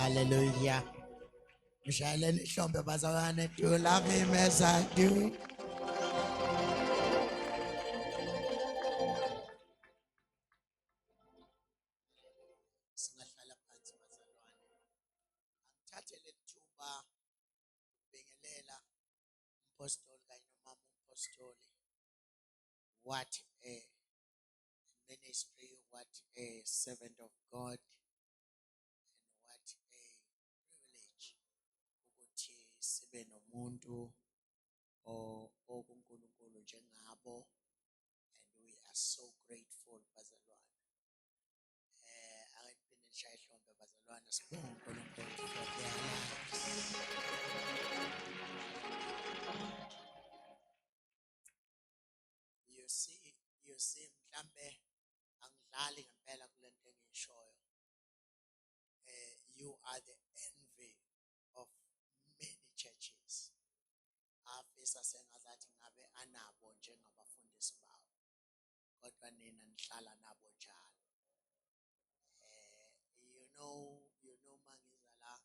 Hallelujah. Mshayeleni ihlombe bazalwane. Do you love him as I do? Singahlala phansi bazalwane. Angithathe lethuba ubingelela umpostoli kanye nomama umpostoli. What a ministry, what a servant of God, and what a privilege ukuthi sibe nomuntu okuNkulunkulu njengabo, and we are so grateful bazalwane. Akaphinde nishaye ihlombe bazalwane, sibonge uNkulunkulu for their lives. You see mhlambe angidlali ngempela kulento engiyishoyo. You are the envy of many churches. Afisa sengazathi ngabe anabo njengabafundisi bawo, kodwa nina nihlala nabo njalo. You know mangiza la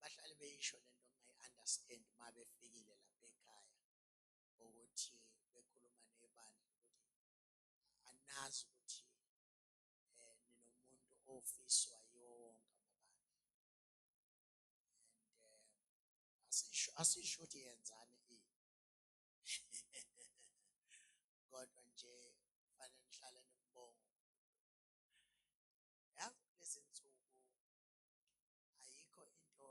bahlale beyisho lento ngingayi-understand uma befikile lapha ekhaya ukuthi bekhuluma nebandla ukuthi anazi ukuthi ninomuntu ofiswa yiwo wonke amabandla, and asisho ukuthi yenzani kodwa nje fanele nihlale nimbonga. Yazi kulezi nsuku ayikho into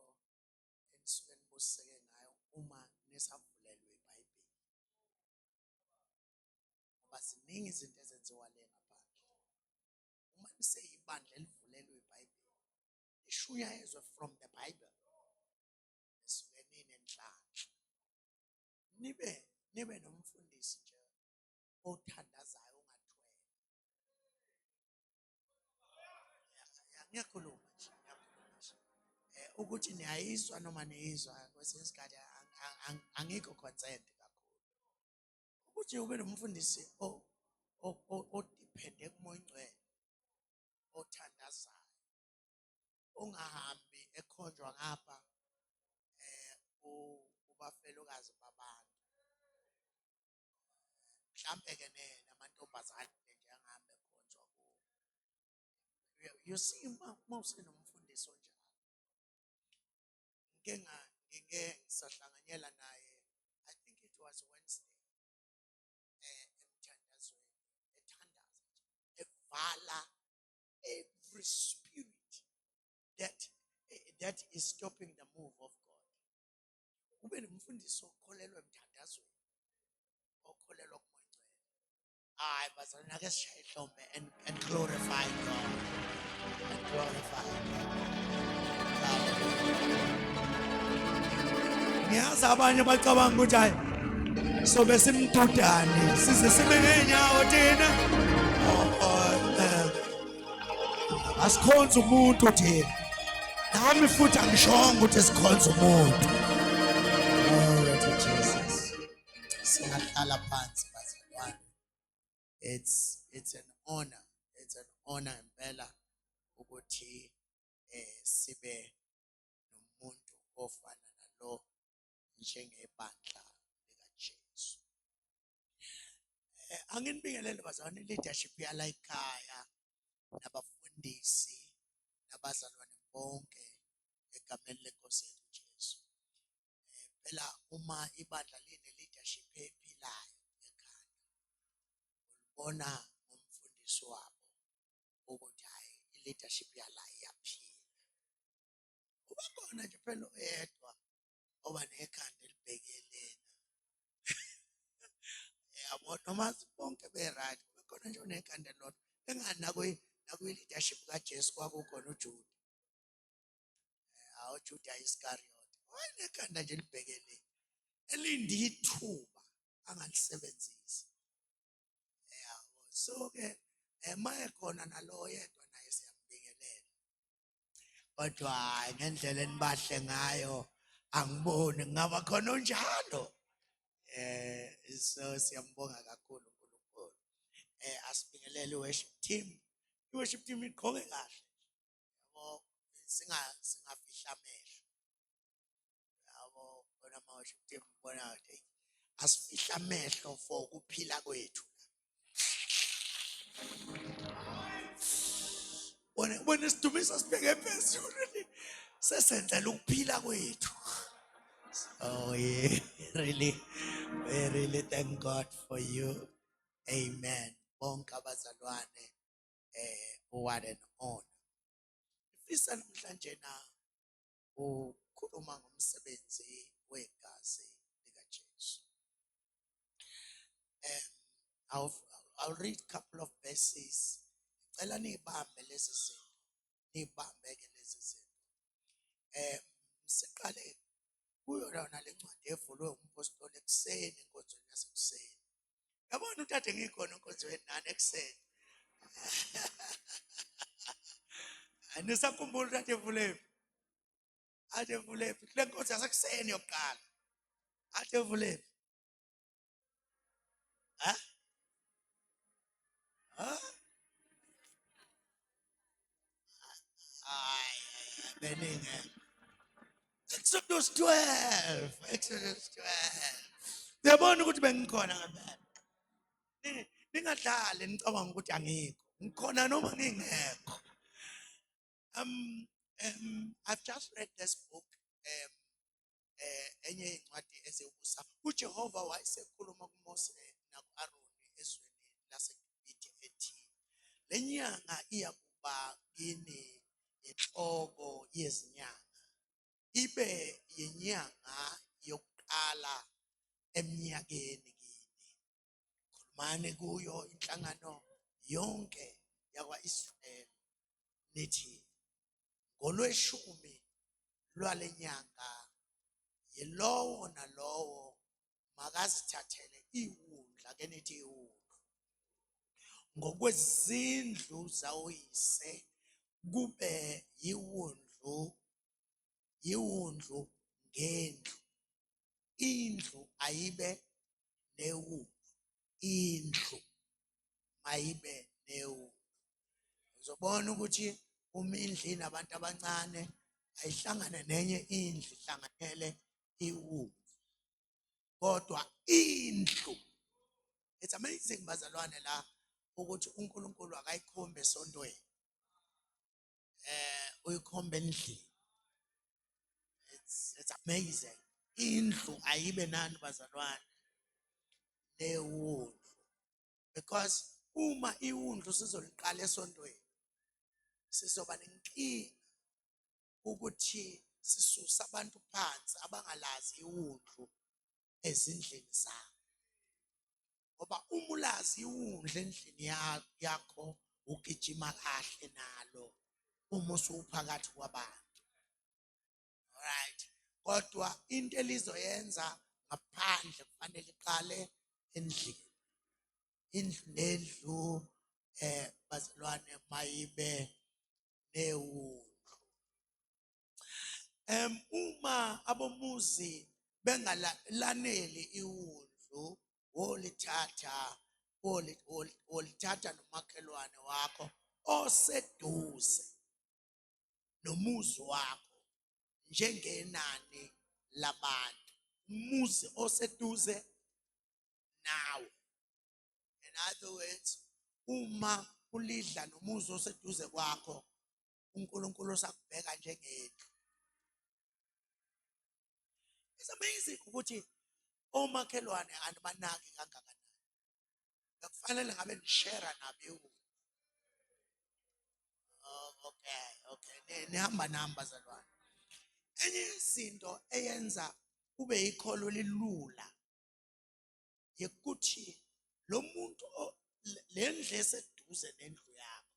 enisuke nibusiseke ngayo uma nisavulelwe iBhayibheli, ngoba ziningi izinto ezenziwa le ngaphandle. Uma niseyibandla elivulelwe iBhayibheli, nishunyayezwe from the Bible, nisuke ninenhlanhla, nibe nomfundisi nje othandazayo ongathwele. Ngiyakhuluma nje ukuthi niyayizwa noma niyizwa kwesinye isikhathi angikho concerned kakhulu ukuthi ube nomfundisi odiphende kuMoya Oyingcwele, othandazayo, ongahambi ekhonjwa ngapha ubafelokazi babantu. Mhlambe-ke namantombazane nje angahambe ekhonjwa kuwo. You see, mawusenomfundisi onjalo, ngike sahlanganyela naye, I think it was Wednesday, emthandazweni, ethandaza nje, evala every spirit that is stopping the move of God. Ube nomfundisi okholelwa emthandazweni, okholelwa kuMoya Oyingcwele. Hayi bazalwane, ake sishaye ihlombe and glorify God. And glorify God. Ngiyazi abanye bacabanga ukuthi hayi sobe simdudane size sibe ngeenyawo thina. Asikhonza umuntu thina. Nami futhi angishongo ukuthi sikhonza umuntu. Glory to Jesus. Singahlala phansi bazalwane. It's an honor. It's an honor impela ukuthi sibe nomuntu ofana nalo njengebandla likaJesu. Anginibingelele bazalwane, leadership yala ekhaya, nabafundisi, nabazalwane bonke egameni lenkosi yethu Jesu. Phela uma ibandla line leadership ephilayo ekhaya, ulibona ngomfundisi wabo ukuthi hayi i-leadership yala iyaphila. Kuba khona nje phela oyedwa oba nekhanda elibhekelena. Yabo noma bonke be-right, kuba khona nje onekhanda elilodwa. Engani nakwi-leadership kaJesu kwakukhona uJuda. uJuda Iscariot. Wayenekhanda nje elibhekelene, elinde ithuba angalisebenzisi. Yabo. So-ke emaye khona nalo yedwa naye siyambingelela. Kodwa hayi ngendlela enibahle ngayo angiboni ngaba khona onjalo. So siyambonga kakhulu uNkulunkulu. Asibingelele i-worship team. I-worship team iqhoke kahle. Yabo, singafihla amehlo yabo bona mawasho team bona asifihla amehlo for ukuphila kwethu bona sidumisa sibheke phezulu sesenzela ukuphila kwethu. Oh yeah, really thank God for you. Amen. Bonke abazalwane what an honor. Ifisa namhlanje na ukhuluma ngomsebenzi wegazi likaJesu. I'll read a couple of verses. Cela nibambe lezi zinto. Nibambe ke lezi zinto. Siqale kuyo lona le ncwadi evulwe umpostoli ekuseni enkonzweni yasekuseni. Yabona uthathe ngikhona enkonzweni nani ekuseni. Anisakhumbula uthathe evulwe. Athe evulwe. Le nkonzo yasekuseni yokuqala. Athe evulwe. Ha? Ha? Ay, beningi. Exodus 12. Exodus 12. Yabona ukuthi bengikhona ngempela. Ningadlali nicabanga ukuthi angikho. Ngikhona noma ngingekho. I've just read this book. Enye incwadi eziwubusa. uJehova wayesekhuluma kuMose naku-Aroni ezweni laseGibhithe ethi lenyanga iyakuba kini inhloko yezinyanga ibe yinyanga yokuqala eminyakeni kini. Khulumani kuyo inhlangano yonke yakwa-Israyeli nithi ngolweshumi lwalenyanga yilowo nalowo makazithathele iwundla ke nithi iwundlu ngokwezindlu zawoyise kube yiwundlu ngendlu indlu ayibe newundlu indlu mayibe newundlu. Uzobona ukuthi umindli nabantu abancane ayihlangane nenye indlu ihlanganele iwundlu kodwa indlu. It's amazing bazalwane la ukuthi uNkulunkulu akayikhombe esontweni uyikhombe endlini. It's amazing. Indlu ayibe nani bazalwane newundlu because uma iwundlu sizoliqala esontweni sizoba nenkinga ukuthi sisusa abantu phansi abangalazi iwundlu ezindlini zabo. Ngoba uma ulazi iwundlu endlini yakho ugijima kahle nalo uma usuphakathi kwabantu. Alright. Kodwa into elizoyenza ngaphandle kufanele iqale endlini. Indlu nendlu bazalwane mayibe newundlu. Uma abomuzi bengalaneli iwundlu wolithatha nomakhelwane wakho oseduze nomuzi wakho njengenani labantu. Umuzi oseduze nawe. In other words, uma ulidla nomuzi oseduze kwakho uNkulunkulu usakubheka njengendlu. It's amazing ukuthi omakhelwane anibanaki kangakanani. Kufanele ngabe nishare nabo. Okay. Nihamba nami bazalwane. Enye izinto eyenza kube yikholo lilula yikuthi lo muntu lendlu eseduze nendlu yakho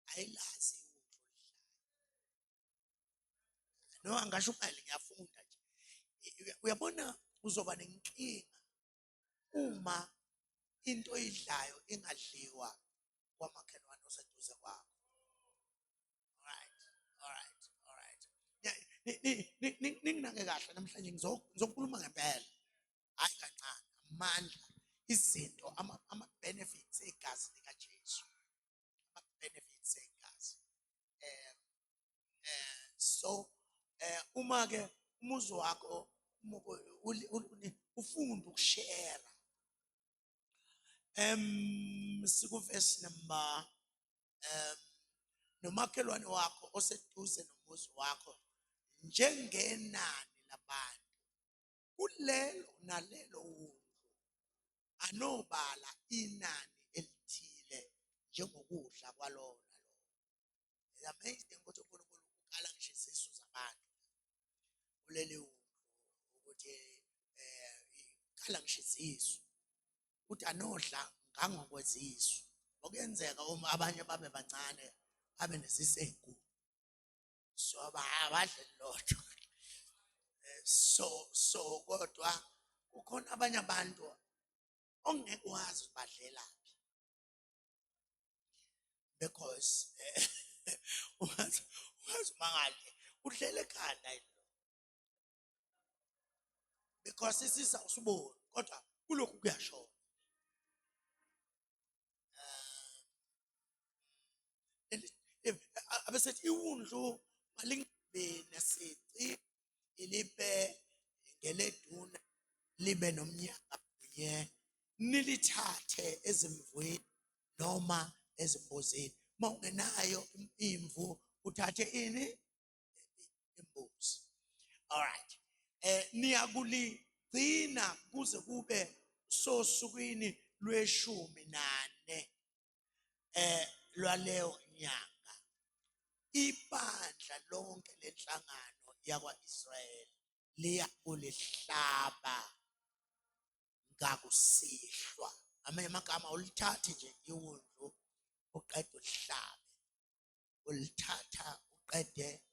ayilazi iwundlu lidlayo. No angasho ukali ngiyafunda nje. Uyabona uzoba nenkinga uma into oyidlayo ingadliwa kwamakhelwane oseduze kwakho. Alright. Ninginake kahle namhlanje ngizokhuluma ngempela. Hayi kancane amandla izinto ama-benefits egazi likaJesu. Ama-benefits egazi. So uma ke umuzi wakho ufunda ukushare sikuverse number nomakhelwane wakho oseduze nomuzi wakho njengenani labantu kulelo nalelo wundlu anobala inani elithile njengokudla kwalona lo. It's amazing ukuthi uNkulunkulu ukala ngisho izisu zabantu kuleli wundlu ukuthi ikala ngisho izisu ukuthi anodla ngangokwezisu okuyenzeka uma abanye babe bancane babe nezisu ezinkulu so abadle lodwa so kodwa ukhona abanye abantu ongeke wazi badlelaphi because ungazi mangahle udlela ekhanda because isisa usiboni kodwa kulokhu kuyashona abesethi iwundlu malingabe nesici ilipe ngeleduna libe nomnyaka kunye nilithathe ezimvweni noma ezimbozini mawungenayo imvu uthathe ini imbuzi. All right, niyakuligcina kuze kube sosukwini lwe-14 lwaleyo nyanga ibandla lonke lenhlangano yakwa-Israyeli liyakulihlaba ngakusihlwa. Amanye amagama ulithathe nje iwundlu uqede ulihlabe ulithatha uqede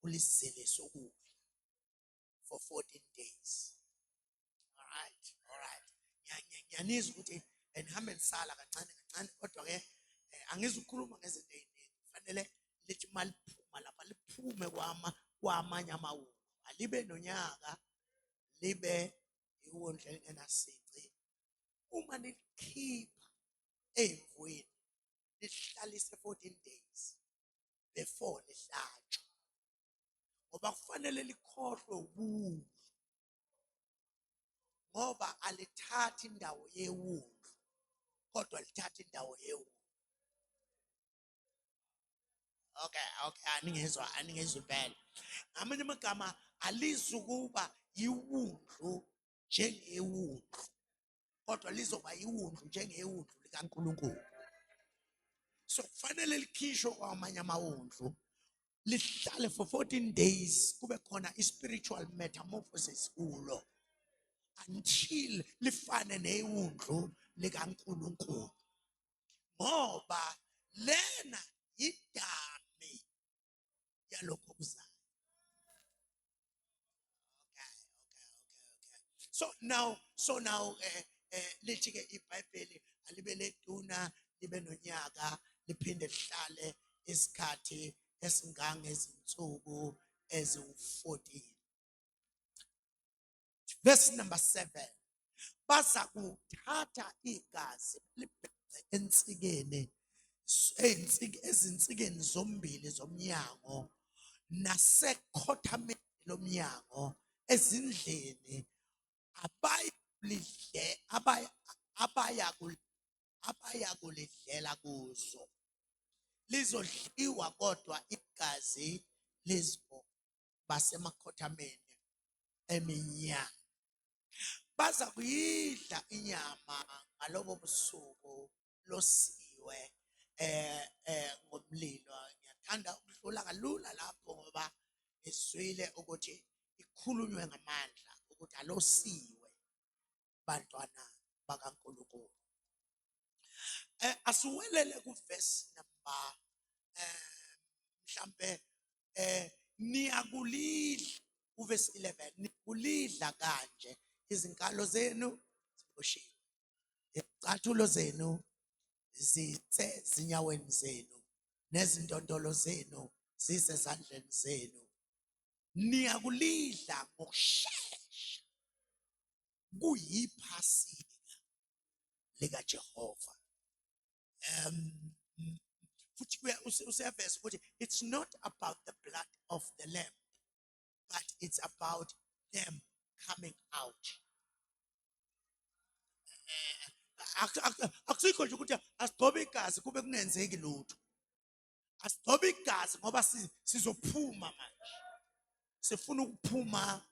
ulizelise ukudla for 14 days. All right. Ngiyanizwa ukuthi nihambe nisala kancane kancane kodwa ke angizukhuluma ngezinto eziningi kufanele lithi maliphuma lapha liphume kwamanye amawundlu alibe nonyaka libe iwundlu elingenasici uma nilikhipha ey'mvweni lihlalise 14 days before lihlatshwa ngoba kufanele likhohlwe ubundlu ngoba alithathi indawo yewundlu kodwa lithatha indawo yewundlu. Okay, aningezwa impela. Ngamanye amagama alizukuba yiwundlu njengewundlu kodwa lizoba yiwundlu njengewundlu likaNkulunkulu. So kufanele likhishwe kwamanye amawundlu lihlale for 14 days kube khona i-spiritual metamorphosis kulo until lifane newundlu likaNkulunkulu ngoba lena idami yalokho kuzayo. Okay. So now lithi ke iBhayibheli alibe leduna libe nonyaka liphinde lihlale isikhathi esingangezinsuku eziwu-14. Verse number 7. Baza kuthatha igazi libheke ensikeni ezinsikeni zombili zomnyango nasekhothameni lomnyango ezindlini abaya kulidlela kuzo lizodliwa kodwa igazi lizo basemakhothameni eminyango baza kuyidla inyama ngalobo busuku losiwe ngomlilo. Ngiyathanda ukudlula kalula lapho ngoba iswile ukuthi ikhulunywe ngamandla ukuthi alosiwe bantwana bakaNkulunkulu. Asiwelele kuverse number mhlambe niyakulidla uverse 11 nikulidla kanje izinkalo zenu ziboshiwe izicathulo zenu zisezinyaweni zenu nezintondolo zenu zisezandleni zenu niyakulidla ngokushesha kuyiphasika likaJehova. futhi useyaveza ukuthi it's not about the blood of the lamb, but it's about them coming out. Akusikho nje ukuthi asigcobe igazi kube kungenzeki lutho. Asigcobe igazi ngoba sizophuma manje. Sifuna ukuphuma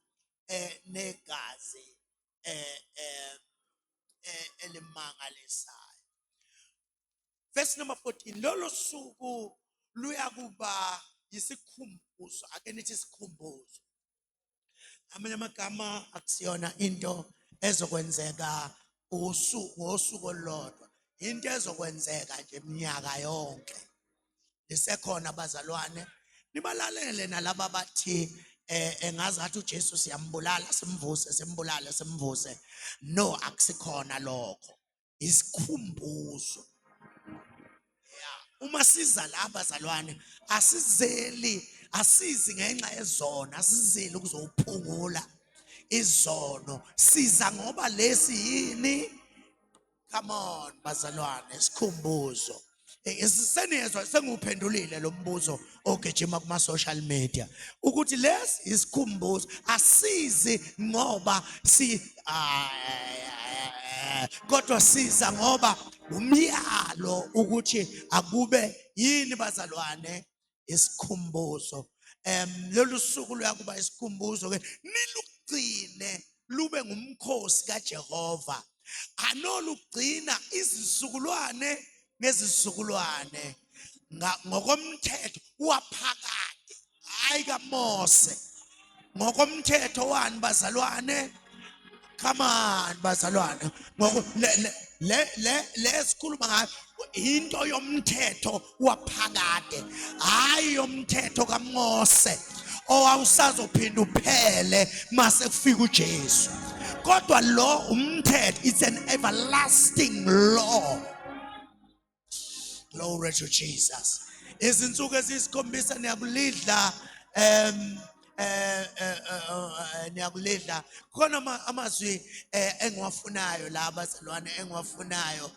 negazi elimangalisayo. Verse number 14, lolo suku luyakuba yisikhumbuzo. Ake nithi isikhumbuzo. Amanye amagama akusiyona into ezokwenzeka ngosuku olulodwa. Into ezokwenzeka nje iminyaka yonke. Lisekhona abazalwane, nibalalele nalabo bathi engazathi uJesu siyambulala simvuse simbulale simvuse. No, akusikhona lokho. Isikhumbuzo. Uma siza la abazalwane asizi ngenxa yezono, asizeli ukuzophungula izono, siza ngoba lesi yini. Come on bazalwane, isikhumbuzo. Seniyezwa senguphendulile lo mbuzo ogejima kuma social media ukuthi lesi isikhumbuzo, asizi ngoba kodwa siza ngoba umyalo ukuthi akube yini bazalwane isikhumbuzo. Lolu suku luyakuba isikhumbuzo ke nilugcine lube ngumkhosi kaJehova. Anolugcina izizukulwane ngezizukulwane ngokomthetho waphakade, hayi kaMose. Ngokomthetho wani bazalwane? Come on bazalwane. Le sikhuluma ngayo into yomthetho waphakade, hayi yomthetho kaMose owawusazophinda uphele mase kufika uJesu. Kodwa lo umthetho, it's an everlasting law. Glory to Jesus. Izinsuku ezisikhombisa niyakulidla niyakulidla. Khona amazwi engiwafunayo la bazalwane engiwafunayo.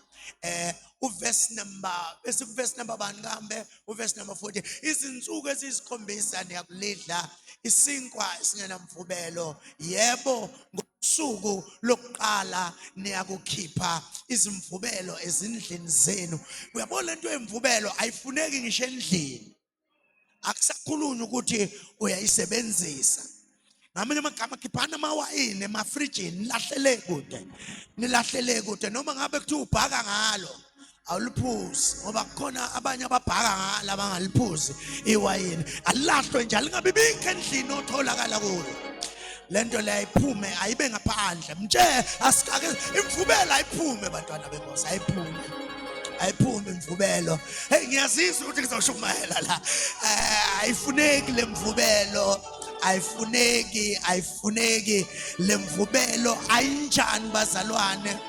Uverse number bani kambe? Uverse number 40. Izinsuku ezisikhombisa niyakulidla isinkwa esingenamvubelo. Yebo, ngosuku lokuqala niyakukhipha izimvubelo ezindlini zenu. Uyabona lento emvubelo ayifuneki ngisho endlini. Akusakhulunywa ukuthi uyayisebenzisa. Ngamanye amagama khiphana amawayini emafrijini nilahlele kude noma ngabe kuthiwa ubhaka ngalo awuliphuzi ngoba kukhona abanye ababhaka ngalo abangaliphuzi iwayini. Alilahlwe nje lingabi bikho endlini otholakala kuyo. Lento le ayiphume ayibe ngaphandle. Mthe asikake imvubelo ayiphume bantwana benkosi, ayiphume imvubelo. Hey ngiyazizwa ukuthi ngizoshumayela la. Ayifuneki lemvubelo, ayifuneki lemvubelo. Ayinjani bazalwane?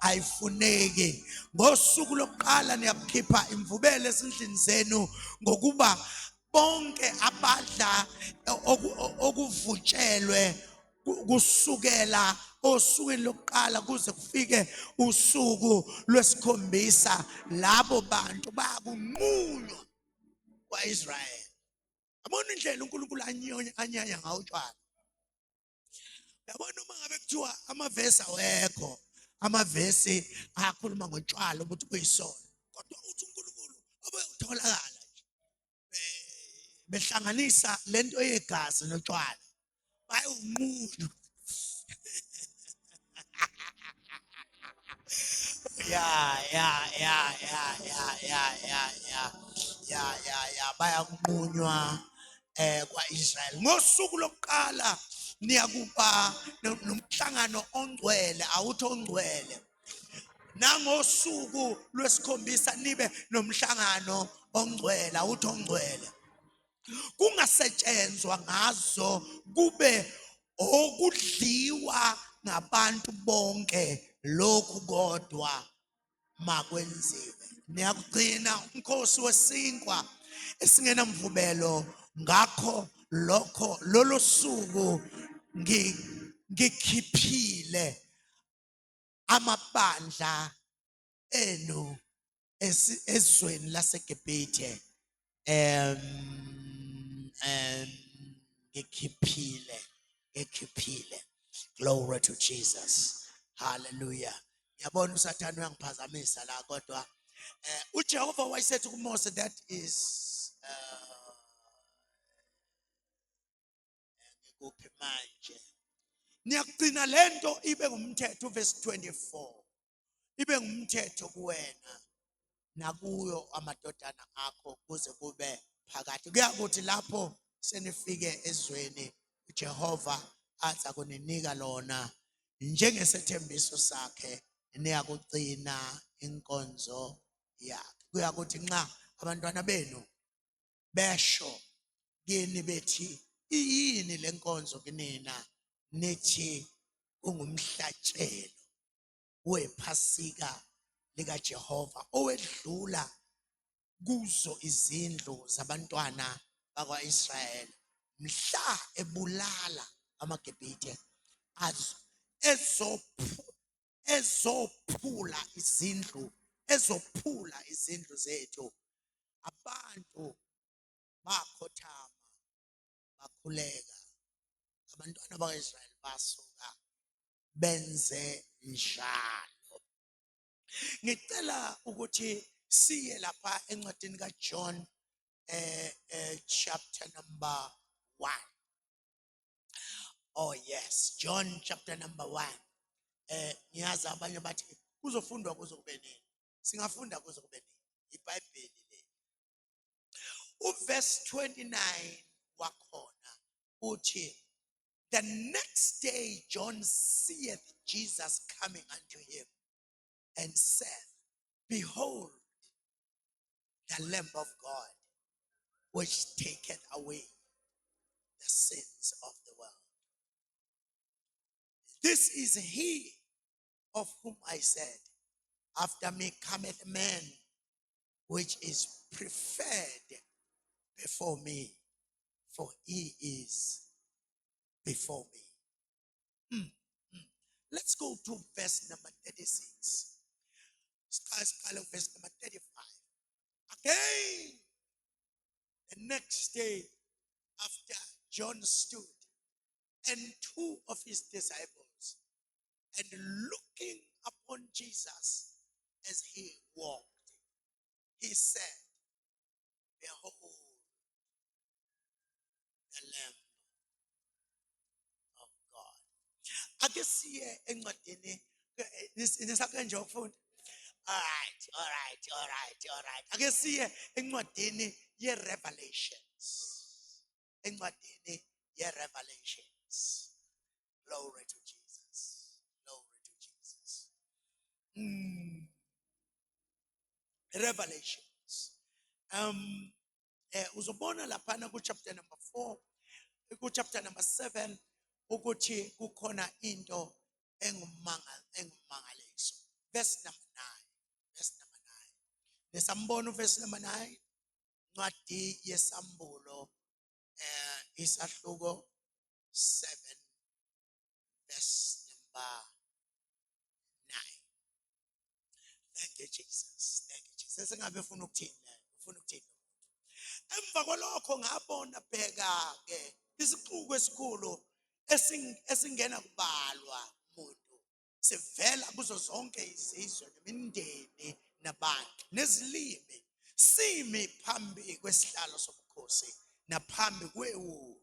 Ayifuneki. Ngosuku lokuqala niyakukhipha imvubelo ezindlini zenu ngokuba bonke abadla okuvutshelwe kusukela osukwini lokuqala kuze kufike usuku lwesikhombisa, labo bantu bakunqunywa kwaIsrael. Abona indlela uNkulunkulu anyanya ngawo utshwala. Yabona uma ngabe kuthiwa amavesi awekho, amavesi akhuluma ngotshwala ukuthi kuyisono, kodwa uthi uNkulunkulu obeyotholakala behlanganisa lento yegazi notshwala bayunqunywa. Bayanqunywa kwaIsrael. Ngosuku lokuqala niyakuba nomhlangano ongcwele, awutho ongcwele. Nangosuku lwesikhombisa nibe nomhlangano ongcwele, awutho ongcwele. Kungasetshenzwa ngazo kube okudliwa ngabantu bonke, lokhu kodwa makwenziwe. Niyakugcina umkhosi wesinkwa esingenamvubelo. Ngakho lolo suku ngikhiphile amabandla enu ezweni laseGibhithe ngikhiphile. Glory to Jesus. Hallelujah. Yabona uSathane uyangiphazamisa la kodwa uJehova wayesethi kuMose, that is ngikuphi manje, niyakugcina lento ibe ngumthetho, verse 24, ibe ngumthetho kuwena nakuyo amadodana akho kuze kube phakade. Kuyakuthi lapho senifike ezweni uJehova aza kuninika lona njengesethembiso sakhe, niyakugcina inkonzo yakhe. Kuyakuthi nxa abantwana benu besho kini bethi iyini lenkonzo kunina, nithi kungumhlatshelo wephasika likaJehova owedlula kuzo izindlu zabantwana bakwa-Israyeli mhla ebulala amaGibhithe ezophula izindlu zethu. Abantu bakhothama bakhuleka, abantwana bakwa-Israyeli basuka benze njalo. Ngicela ukuthi siye lapha encwadini kaJohn chapter number 1. Oh yes, John chapter number 1. Ngiyazi abanye bathi kuzofundwa kuze kube nini. Singafunda kuze kube nini. iBhayibheli le. Verse 29 wakhona uthi, the next day John seeth Jesus coming unto him and said, behold, the Lamb of God, which taketh away the sins of the world. This is he of whom I said, after me cometh a man, which is preferred before me, for he is before me. Let's go to verse number 36. Verse number 35. Again, the next day, after John stood, and two of his disciples, and looking upon Jesus as he walked, he said, behold, the Lamb of God. Ake siye encwadini nisake nje ukufunda. All right. Ake siye encwadini ye-Revelations. Encwadini ye-Revelations. Glory to Jesus. Glory to Jesus. Revelations. Uzobona laphana ku chapter number 4, ku chapter number 7 ukuthi kukhona into engumangaliso. Verse number 9. Verse number 9. Nesambona verse number 9. Ncwadi yesambulo isahluko 7 verse number 9. Thank you Jesus. Thank you Jesus. Sengabe ufuna ukuthini? Ufuna ukuthini? Emva kwalokho ngabona bheka ke isixuku esikhulu esingena kubalwa umuntu, sivela kuzo zonke izizwe nemindeni nabantu nezilimi, simi phambi kwesihlalo sobukhosi naphambi kweWundlu.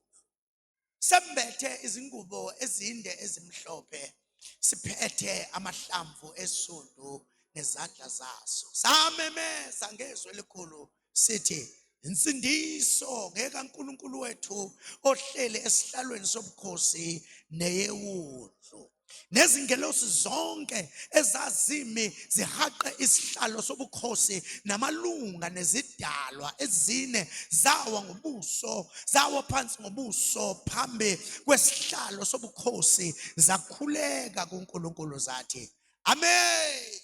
Sembethe izingubo ezinde ezimhlophe, siphethe amahlamvu esundu nezandla zaso. Samemeza ngezwi elikhulu sithi, insindiso ngekaNkulunkulu wethu ohlele esihlalweni sobukhosi neyeWundlu. Nezingelosi zonke ezazimi zihaqe isihlalo sobukhosi namalunga nezidalwa ezine zawa phansi ngobuso phambi kwesihlalo sobukhosi, zakhuleka kuNkulunkulu zathi, amen.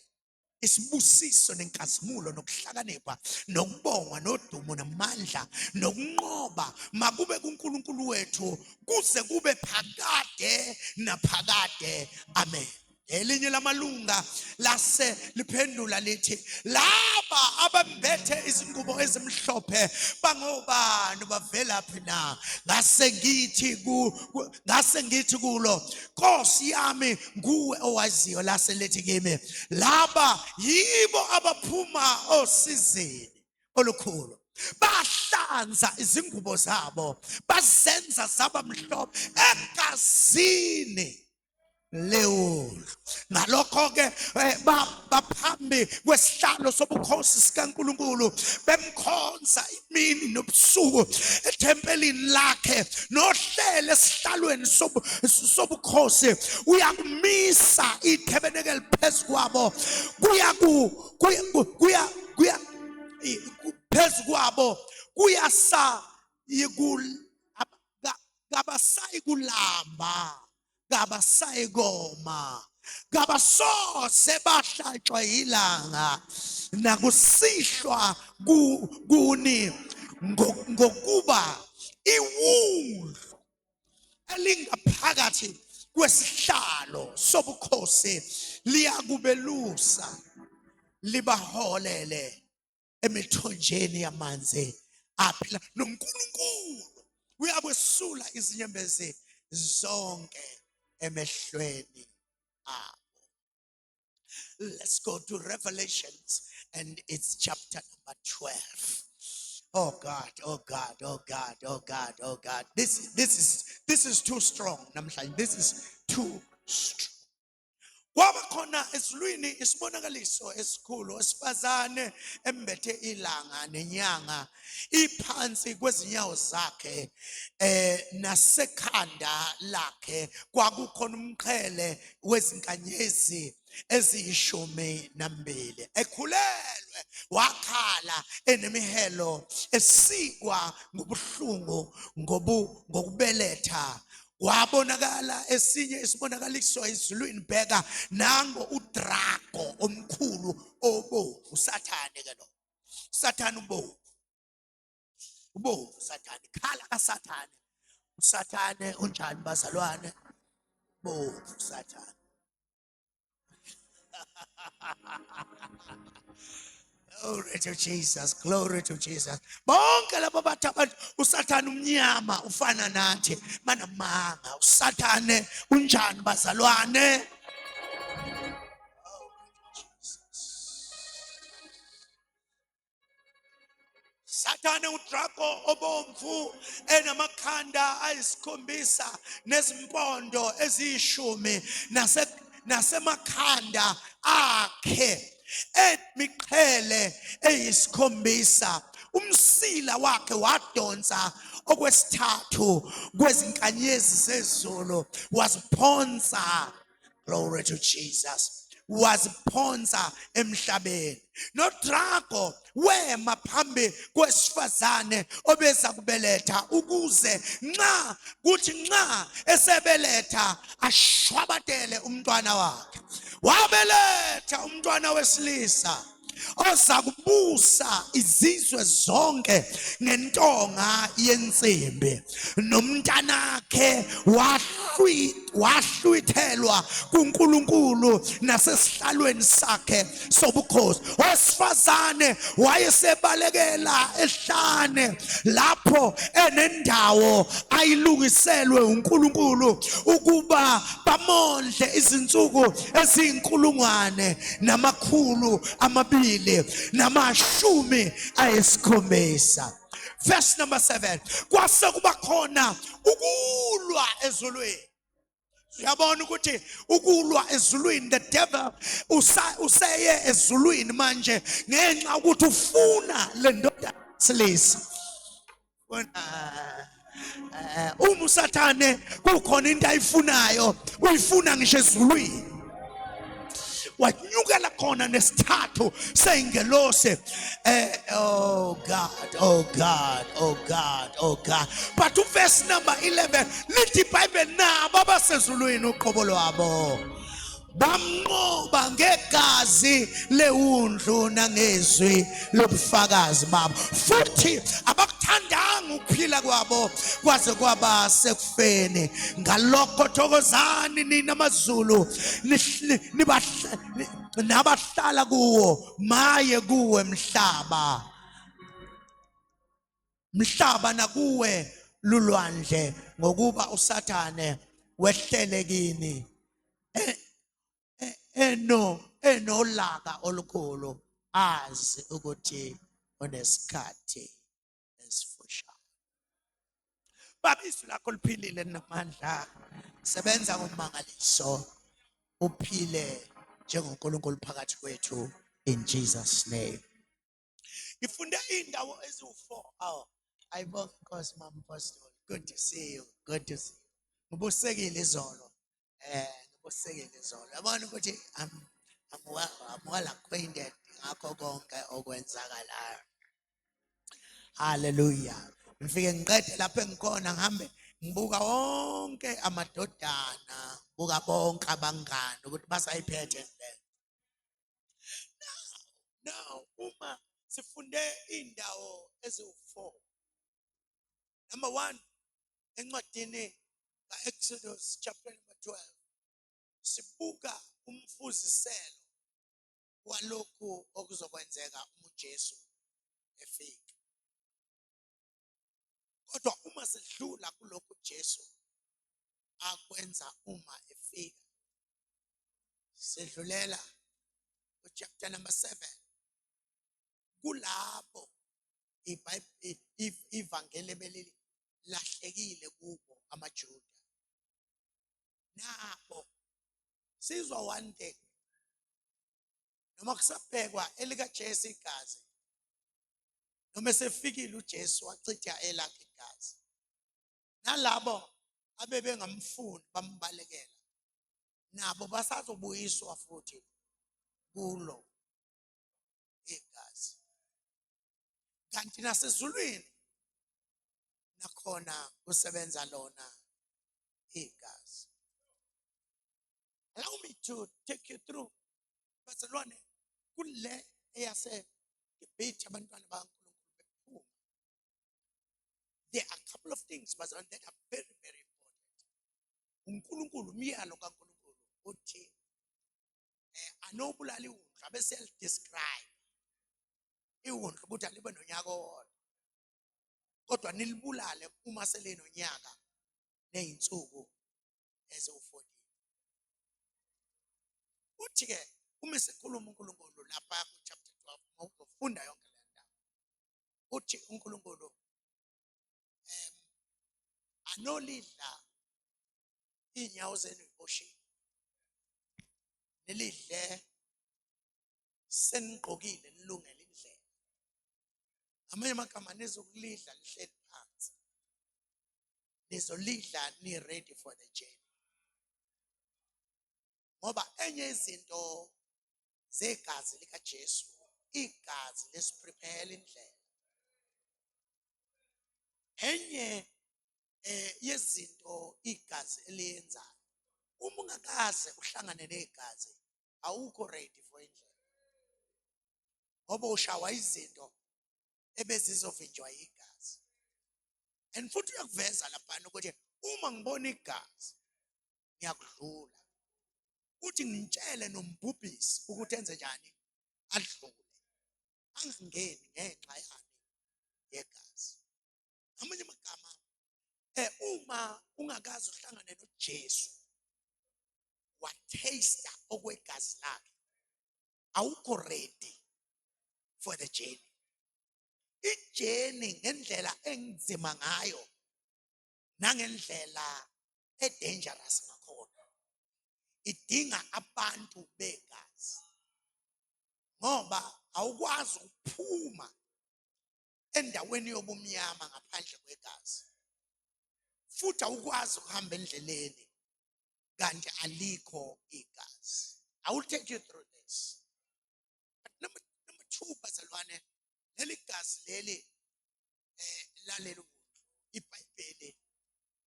Isibusiso nenkazimulo nokuhlakanipha nokubongwa nodumo namandla nokunqoba makube kuNkulunkulu wethu kuze kube phakade naphakade, amen. elinye lamalunga lase liphendula lithi laba abambethe izingubo ezimhlophe bangobani bavelaphi na ngase ngithi kulo Nkosi yami nguwe owaziyo lase lethi kimi laba yibo abaphuma osizini olukhulu bahlanza izingubo zabo bazenza zaba mhlophe egazini leul ngalokho ke baphambi kwesihlalo sobukhosi sikaNkulunkulu bemkhonza imini nobusuku ethempelini lakhe nohlele esihlalweni sobukhosi uyakumisa iTabernacle phezu kwabo phezu kwabo kuyasa kabasayikulamba kabasayigoma kabasoze bahlatshwa ilanga nakusihlwa kuni ngokuba iwulu elingaphakathi kwesihlalo sobukhosi liyakubelusa libaholele emithonjeni yamanzi aphila noNkulunkulu uyakwesula izinyembezi zonke emehlweni abo. Let's go to Revelations and it's chapter number 12. Oh God, oh God, oh God, oh God, oh God. This is too strong. This is too strong. Kwaba khona ezulwini isibonakaliso esikhulu esifazane embethe ilanga nenyanga iphansi kwezinyawo zakhe nasekhanda lakhe kwakukhona umqhele wezinkanyezi eziyishumi ekhulelwe wakhala enemihelo esikwa ngobuhlungu ngokubeletha wabonakala esinye isibonakaliso ezulwini bheka nango udrago omkhulu obomvu usathane ke lo usathane ubomvu usathane khala kasathane usathane unjani bazalwane bomvu usathane Glory to Jesus, glory to Jesus. Bonke labo bathi abantu usathane umnyama ufana nathi manamanga usathane unjani bazalwane Sathane udrago obomvu enamakhanda ayisikhombisa nezimpondo eziyishumi nasemakhanda akhe emiqhele eyisikhombisa umsila wakhe wadonsa okwesithathu kwezinkanyezi zezulu waziphonsa glory to Jesus waziphonsa emhlabeni nodrago wema phambi kwesifazane obeza kubeletha ukuze nxa esebeletha ashwabatele umntwana wakhe wabeletha umntwana wesilisa oza kubusa izizwe zonke ngentonga yensimbi nomntanakhe wahlwithelwa kuNkulunkulu nasesihlalweni sakhe sobukhosi wesifazane wayesebalekela ehlane lapho enendawo ayilungiselwe uNkulunkulu ukuba bamondle izinsuku eziyinkulungwane namakhulu amabili namashumi ayisikhombisa. Verse number 7 kwase kuba khona ukulwa ezulwini. Uyabona ukuthi ukulwa ezulwini, the devil useye ezulwini manje ngenxa ukuthi ufuna le ndoda silisa. Uma usathane kukhona into ayifunayo uyifuna ngisho ezulwini wanyukela khona nesithathu seyingelose oh God, oh God, oh God, oh God. But verse number 11 lithi iBhayibheli nabo abasezulwini uqobo lwabo bamnqoba ngegazi lewundlu nangezwi lobufakazi babo futhi Abathandanga ukuphila kwabo kwaze kwaba sekufeni. Ngalokho thokozani nina amazulu nabahlala kuwo, maye kuwe mhlaba. Mhlaba nakuwe lulwandle, ngokuba uSathane wehlele kini enolaka olukhulu, azi ukuthi unesikhathi esifusha. Baba, izwi lakho liphilile namandla, sebenza ngomangaliso, uphile njengoNkulunkulu phakathi kwethu, in Jesus name. Ngifunde indawo eziwu-4. Ayibonge Nkosi Mama Apostle. Good to see you. Good to see you. Ngibusekile izolo. Ngibusekile izolo. Yabona ukuthi I'm well acquainted ngakho konke okwenzakalayo. Hallelujah. Ngifike ngiqede lapho engikhona ngihambe ngibuka wonke amadodana, buka bonke abangani ukuthi basayiphethe le. Now uma sifunde indawo eziwu-4. Number 1, encwadini ka-Exodus chapter number 12, sibuka umfuziselo walokhu okuzokwenzeka uma uJesu efika. Kodwa uma sidlula kulokhu uJesu akwenza uma efika, sidlulela chapter number 7, kulapho ivangeli belili lahlekile kubo amaJuda. Nabo sizwa one thing, noma kusabhekwa elikaJesu igazi, noma sefikile uJesu wachitha elakhe igazi, nalabo abebengamfuni bambalekela, nabo basazobuyiswa futhi kulo igazi. Kanti nasezulwini nakhona kusebenza lona igazi. Allow me to take you through. Bazalwane, kule eyase Gibhithe abantwana bakaNkulunkulu bephuma. There are a couple of things, bazalwane, that are very, very important. uNkulunkulu, umyalo kaNkulunkulu uthi anobulala iwundlu bese describe iwundlu ukuthi alibe nonyaka owodwa, kodwa nilibulale uma selenonyaka neyinsuku eziwu-14. Uthi ke uma sikhuluma uNkulunkulu lapha ku chapter 12, mawufunda yonke le ndawo, uthi uNkulunkulu anolidla inyawo zenu iboshini, nilidle senigqokile nilungele indlela. Amanye amagama nizokulidla lihleli phansi, nizolidla ni ready for the journey. Ngoba enye izinto zegazi likaJesu, igazi lesiprepare indlela. Enye yezinto igazi eliyenzayo, uma ungakaze uhlangane negazi awukho ready for indlela, ngoba ushawa izinto ebezizovinjwa igazi. And futhi uyakuveza lapha ukuthi uma ngibona igazi ngiyakudlula, uthi ngitshele nombhubhisi ukuthi enze njani, adlule, angangeni ngenxa yani yegazi. Amanye amagama, uma ungakaze uhlangane noJesu wataste okwegazi lakhe, awukho ready for the journey. Ijeni ngendlela enzima ngayo nangendlela edangerous ngakhona idinga abantu begazi, ngoba awukwazi ukuphuma endaweni yobumnyama ngaphandle kwegazi, futhi awukwazi ukuhamba endleleni kanti alikho igazi. I will take you through this. But number 2, bazalwane, leli gazi leli laleli wundlu, iBhayibheli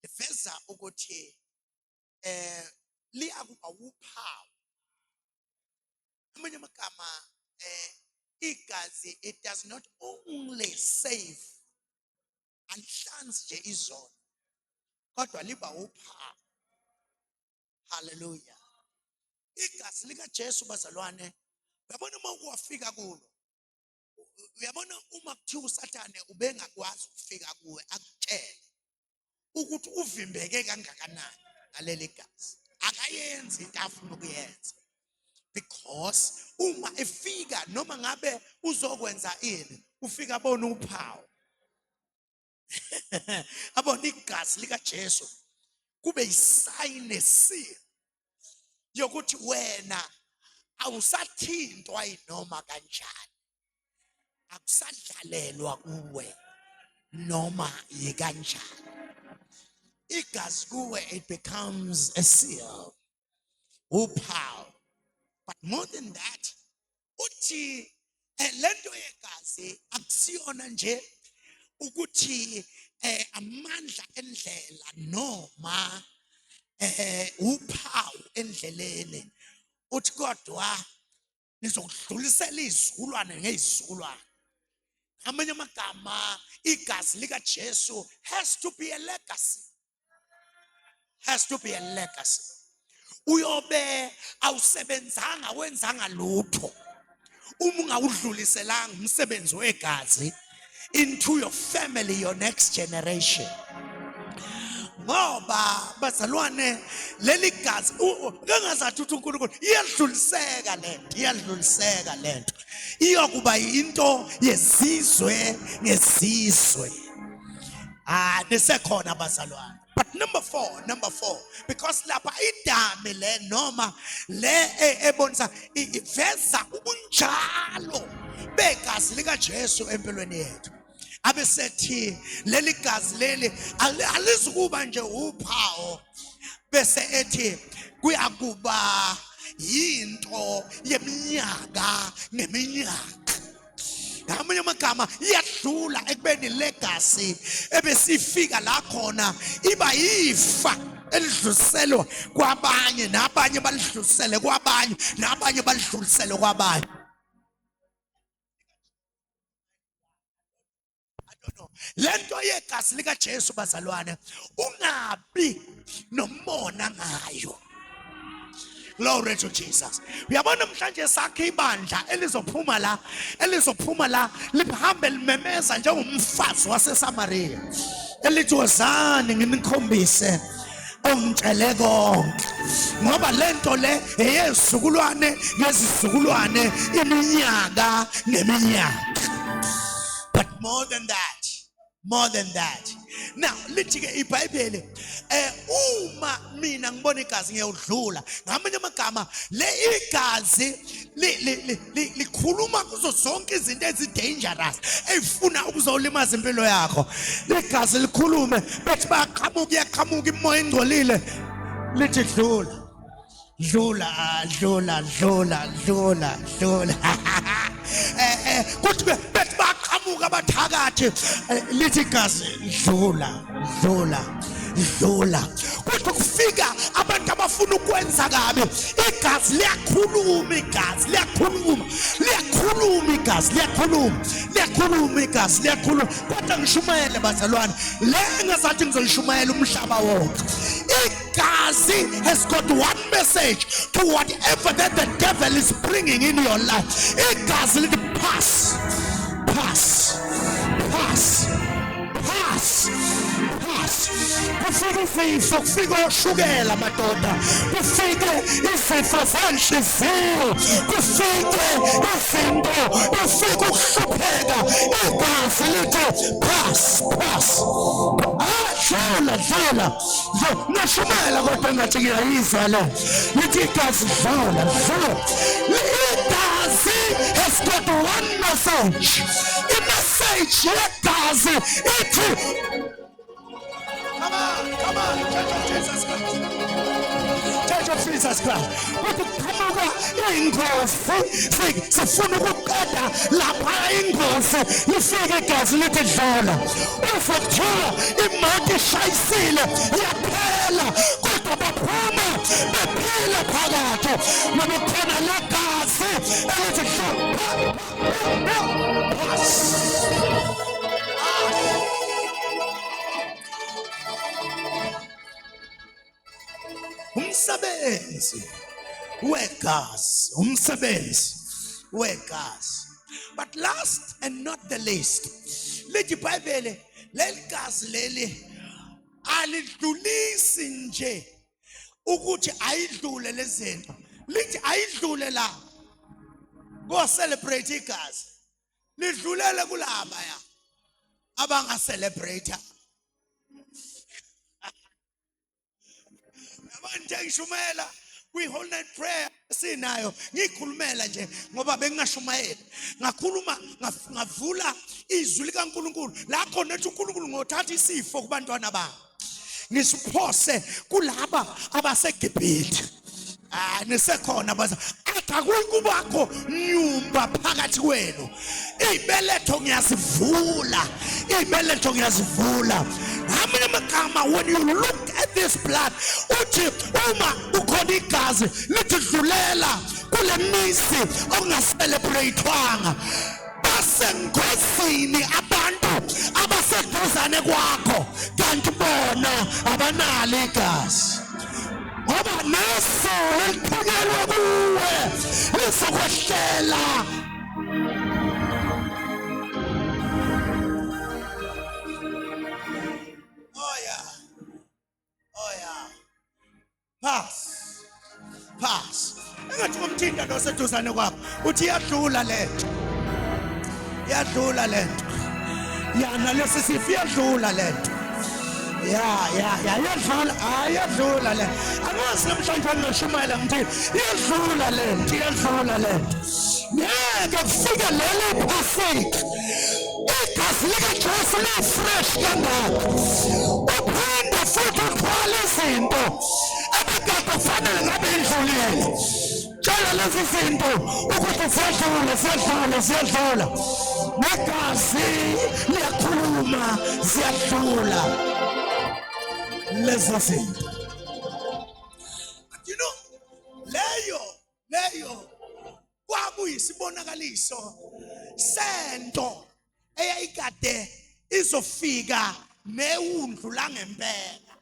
liveza ukuthi liyakuba uphawu. Amanye amagama, igazi, it does not only save alihlanzi nje izono kodwa liba uphawu. Hallelujah. Igazi likaJesu bazalwane, uyabona uma kuwafika kulo, uyabona uma kuthiwa uSathane ubengakwazi ukufika kuwe akutshele ukuthi uvimbeke kangakanani ngaleli gazi, akayenzi into afuna ukuyenza. Because uma efika noma ngabe uzokwenza ini, ufika abona uphawu. Abona igazi likaJesu kube yisign neseal yokuthi wena awusathintwa inoma kanjani, akusadlalelwa kuwe noma yikanjani. Igazi kuwe, it becomes a seal, uphawu. But more than that, uthi lento yegazi akusiyona nje ukuthi amandla endlela noma uphawu endleleni, uthi kodwa nizokudlulisela izizukulwane ngezizukulwane. Amanye amagama, igazi likaJesu has to be a legacy. Has to be a legacy. Uyobe awusebenzanga wenzanga lutho uma ungawudluliselanga umsebenzi wegazi into your family, your next generation. Ngoba bazalwane, leli gazi kangazathi uthi uNkulunkulu iyadluliseka lento iyokuba into yezizwe ngezizwe. Nesekhona bazalwane. But number four, because lapha idami le noma le ebonisa iveza ubunjalo begazi likaJesu empilweni yethu. Abesethi leli gazi leli alizukuba nje uphawu bese ethi kuyakuba yinto yeminyaka ngeminyaka. Ngamanye amagama iyadlula ekubeni legacy ebesifika la khona iba yifa elidluliselwa kwabanye nabanye balidlulisele kwabanye nabanye balidlulisele kwabanye. Lento yegazi likaJesu bazalwane, ungabi nomona ngayo. Glory to Jesus. Uyabona mhlanje sakhe ibandla elizophuma la lihambe limemeza njengomfazi waseSamaria elithi wozani nginikhombise ongitshele konke, ngoba lento le eyezizukulwane ngezizukulwane, iminyaka ngeminyaka. But more than that, now lithi ke iBhayibheli uma mina ngibona igazi ngiyodlula, ngamanye amagama le igazi likhuluma kuzo zonke izinto ezi-dangerous ezifuna ukuzolimaza impilo yakho. Legazi likhulume bethi bayaqhamuka imoya engcolile, lithi dlula. Kuthi bethi baqhamuka abathakathi, lithi igazi dlula. Kuthi kufika abantu abafuna ukwenza kabi, igazi liyakhuluma kodwa ngishumayele bazalwane, le engazathi ngizolishumayela umhlaba wonke. Igazi has got one message to whatever that the devil is bringing in your life. Igazi lithi pass. Kufike izifo, kufike ushukela madoda, kufike izifo zenhliziyo, kufike izinto, kufike ukuhlupheka. Igazi lithi pass. Dlula. Nashumayela kodwa ngathi ngiyayizwa le. Lithi igazi dlula. Igazi has got one message. Imessage yegazi ithi, come on, Church of Jesus Christ. Kuthi kuqhamuka ingozi, sifuna ukuqeda lapha ingozi, lifike igazi lithi dlula. Ufa kuthiwa imoto ishayisile yaphela, kodwa baphuma bephila phakathi noma khona legazi elithi dlula. umsebenzi wegazi, umsebenzi wegazi. But last and not the least, lithi iBhayibheli leli gazi leli alidlulisi nje ukuthi ayidlule lezinto, lithi ayidlule la go celebrate igazi, lidlulele kulaba ya abanga celebrate. Manje ngishumela kwi whole night prayer sinayo, ngikhulumela nje ngoba bengingashumayeli, ngakhuluma ngavula izwi likaNkulunkulu la khona ethi uNkulunkulu ngothatha isifo kubantwana babo ngisiphose kulaba abaseGibhithe. Nisekhona baza akuyikubakho nyumba phakathi kwenu, ibeletho ngiyazivula, ibeletho ngiyazivula. Ngamanye amagama, when you look at this blood, uthi uma ukhona igazi lithi dlulela kule misi okungaselebrayithwanga, basengozini abantu abaseduzane kwakho kanti bona abanalo igazi. Ngoba naso lithunyelwe kuwe lizokwehlela. Oh yeah. Pass. Engathi umthinta noseduzane kwakho uthi iyadlula lento. Iyadlula lento. Yana lesi sifo iyadlula lento. Iyadlula le. Angazi namhlanje ngishumayela ngithi iyadlula lento, iyadlula lento. Ngeke kufike leli Pasika igazi likaJesu li-fresh kangaka, uphinde futhi uthwale izinto abekade kufanele ngabe idlulile. Tshela lezi zinto ukuthi ziyadlula. Negazi liyakhuluma, ziyadlula lezi zinto. You know, leyo kwakuyisibonakaliso sento eyayikade izofika newundlu langempela.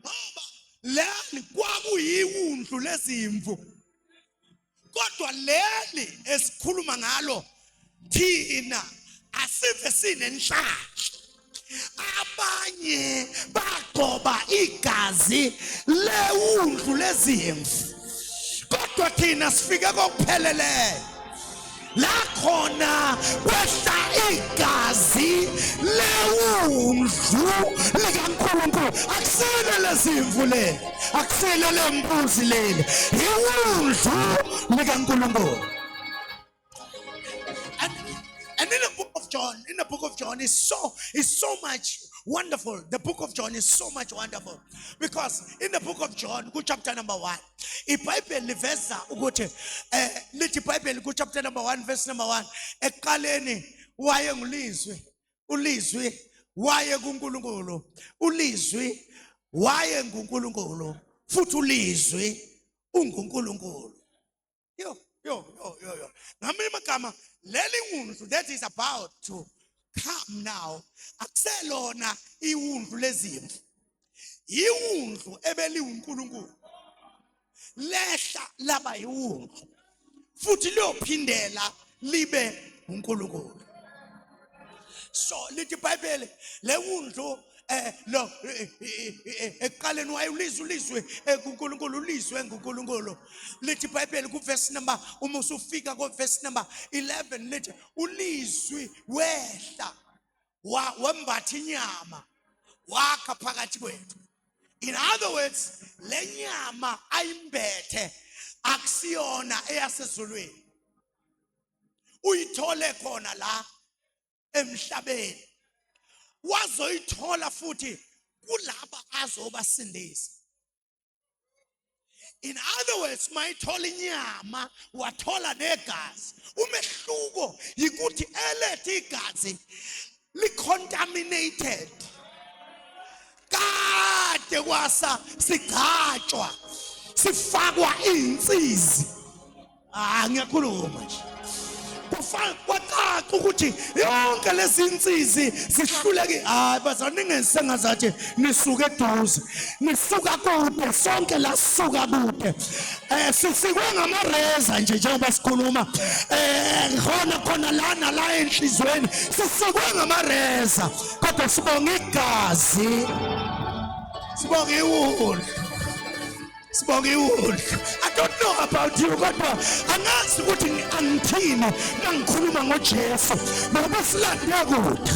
Ngoba leli kwakuyiwundlu lezimvu, kodwa leli esikhuluma ngalo thina asive sinenhlanhla. Abanye bagcoba igazi lewundlu lezimvu, kodwa thina sifike kokupheleleyo la khona kwehla igazi lewundlu likaNkulunkulu. Akusile lezimvu leli, akusile lembuzi leli, iwundlu likaNkulunkulu. And in the book of John is so much wonderful. The book of John is so much wonderful because in the book of John, chapter number 1, iBhayibheli liveza ukuthi lithi iBhayibheli chapter number 1 verse number 1, eqaleni waye ngulizwi, ulizwi waye kuNkulunkulu, ulizwi waye nguNkulunkulu, futhi ulizwi unguNkulunkulu. Yo. Ngamanye amagama leli wundlu that is about to come now akuselona iwundlu lezimvu, iwundlu ebeli uNkulunkulu lehla laba iwundlu futhi liyophindela libe uNkulunkulu. So lithi iBhayibheli le wundlu lo eqaleni wayulizwe kuNkulunkulu, ulizwe nguNkulunkulu. Lithi iBhayibheli kuverse number uma usufika ku verse number 11 lithi ulizwi wehla wembatha inyama wakha phakathi kwethu. In other words, le nyama ayimbethe akusiyona eyasezulwini, uyithole khona la emhlabeni, wazoyithola futhi kulaba azobasindisa. In other words, mayithola inyama wathola negazi. Umehluko yikuthi elethe igazi li-contaminated, kade kwasa sighatshwa sifakwa insizi. Ngiyakhuluma nje. kwacaca ukuthi yonke lezi insizi zihluleke. Hayi bazalwane, ningesengazathi nisuke eduze, nisuka kude, sonke la sisuka kude. Sisikwe ngamareza nje njengoba sikhuluma, khona lana la enhlizweni sisikwe ngamareza, kodwa sibonga igazi, sibonga iwulu, sibonga iwulu. I don't know about you, kodwa angazi ukuthi angithini nangikhuluma ngoJesu, ngoba usilande kude,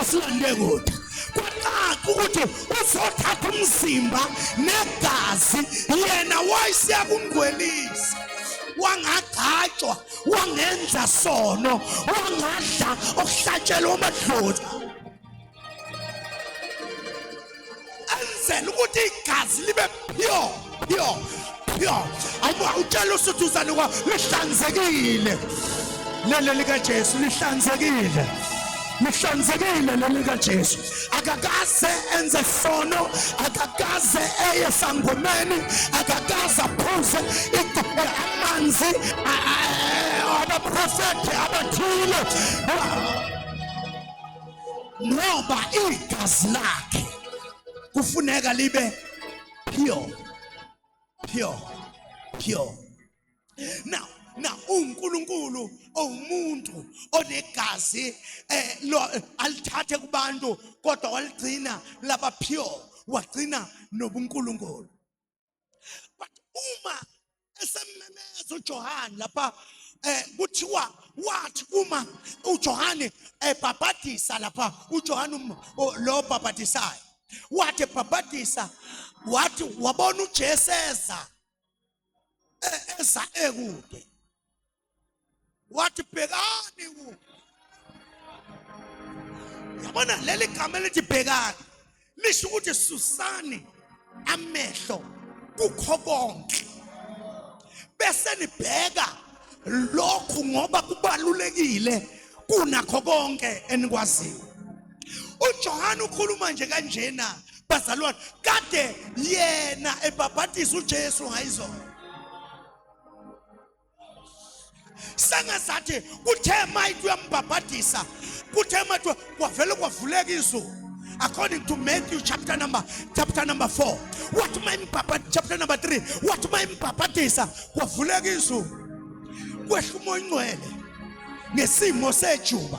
usilande kude. Kwacaca ukuthi uzothatha umzimba negazi, yena wayesiya kungcwelisa, wangagcatshwa, wangenza sono, wangadla okuhlatshelwa amadlozi, enzela ukuthi igazi libe pure. Ayibuka utshela usuthuzane kwa lihlanzekile, lelo likaJesu lihlanzekile, lihlanzekile lelo likaJesu. Akakaze enze sono, akakaze eye sangomeni, akakaze aphuze amanzi abaprofethi abathile, ngoba igazi lakhe kufuneka libe pure. Now uNkulunkulu owumuntu onegazi lo alithathe kubantu, kodwa waligcina laba pure, wagcina nobuNkulunkulu. But uma esememeza uJohane lapha, kuthiwa wathi uma uJohane ebhabhadisa lapha, uJohane lo bhabhadisayo wathi ebhabhadisa, wathi wabona uJesu eza ekude, wathi bhekani kude. Yabona leli gama elithi bhekani lisho ukuthi susani amehlo kukho konke, bese nibheka lokhu ngoba kubalulekile kunakho konke enikwaziyo. uJohane ukhuluma nje kanjena bazalwane, kade yena ebhabhadisa uJesu ngayizona. Sengazathi kuthe mayithi uyambhabhadisa, kuthe mayithi kwavele kwavuleka izulu. According to Matthew chapter number 4, wathi mayimbhabhadisa, chapter number 3, wathi mayimbhabhadisa kwavuleka izulu, kwehla umoya ongcwele ngesimo sejuba.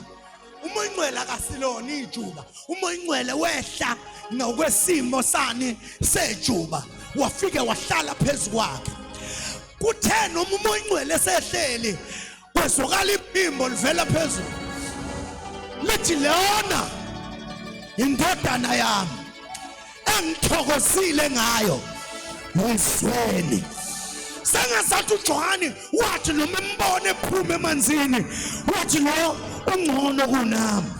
Umoya ongcwele akasilona ijuba, umoya ongcwele wehla ngokwesimo sani sejuba, wafike wahlala phezu kwakhe. Kuthe noma umoya ongcwele esehleli, kwezwakala iphimbo livela phezulu lithi, lona indodana yami engithokozile ngayo, ngizweni. Sengazathi uJohane wathi noma embone ephuma emanzini, wathi lo ungcono kunami,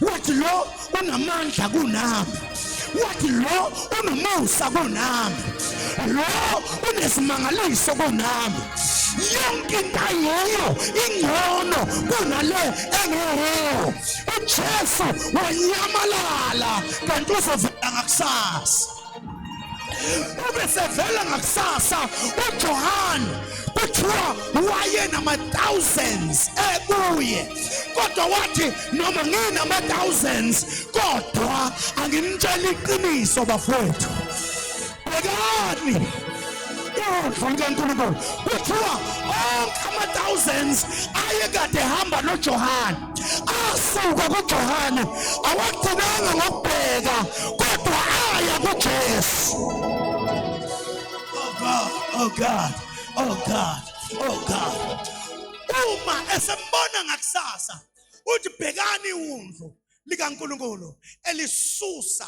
wathi lo unamandla kunami, wathi lo unomusa kunami, lo unesimangaliso kunami, yonke into ayiyo ingcono kunale engeyo. uJesu wanyamalala, kanti uzovela ngakusasa. Ubesevela ngakusasa uJohane kuthiwa wayenama-thousands ekuye, kodwa wathi noma nginama-thousands kodwa angimtshela iqiniso bafowethu, bhekani kaNkulunkulu. Kuthiwa onke ama-thousands ayekade ehamba noJohane, asuka kuJohane, awagcinanga ngokubheka kodwa aya kuJesu. Oh God. Uma esembona ngakusasa, uthi bhekani iwundlu likaNkulunkulu elisusa.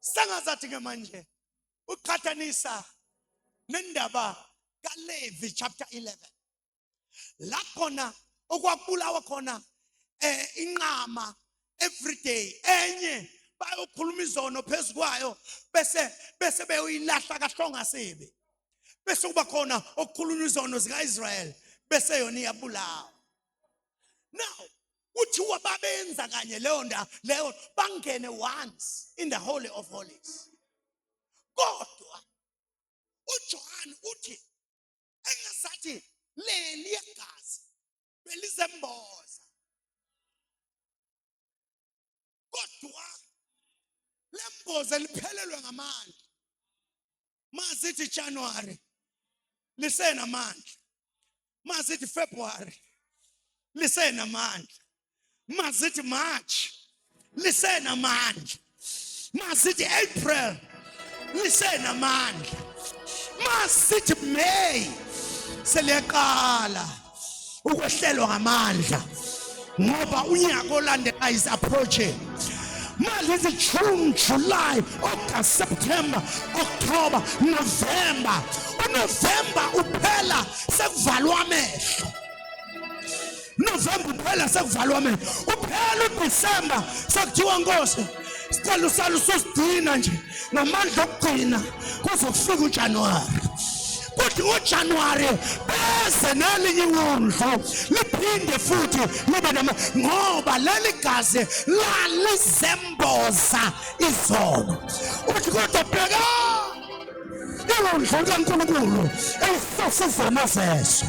Sengazathi ke manje uqhathanisa nendaba kaLevi chapter 11, la khona okwakubulawa khona inqama every day, enye bayokhuluma izono phezu kwayo, bese beyoyilahla kahlonga sebe, bese kuba khona okukhulunywa izono zikaIsrael, bese yona iyabulawa. Now kuthiwa babenza kanye leyo bangene once in the Holy of Holies, kodwa uJohane uthi sathi leli igazi belizemboza kodwa lemboze liphelelwe ngamandla mazithi January lisenamandla mazithi February lisenamandla mazithi March lisenamandla mazithi April lisenamandla mazithi May seliyaqala ukwehlelwa ngamandla ngoba unyaka olandela is approaching malithi June, July, August, September, October, November. uNovember uphela sekuvalwa amehlo November uphela sekuvalwa amehlo uphela uDecember sekuthiwa Nkosi sicela usale usosidina nje namandla okugcina kuze kufike uJanuary kodwa ngoJanuary bese nelinye iwundlu liphinde futhi libe ngoba leli gazi lalizemboza izono uthi kodwa bheka iwundlu kaNkulunkulu esisizana zeso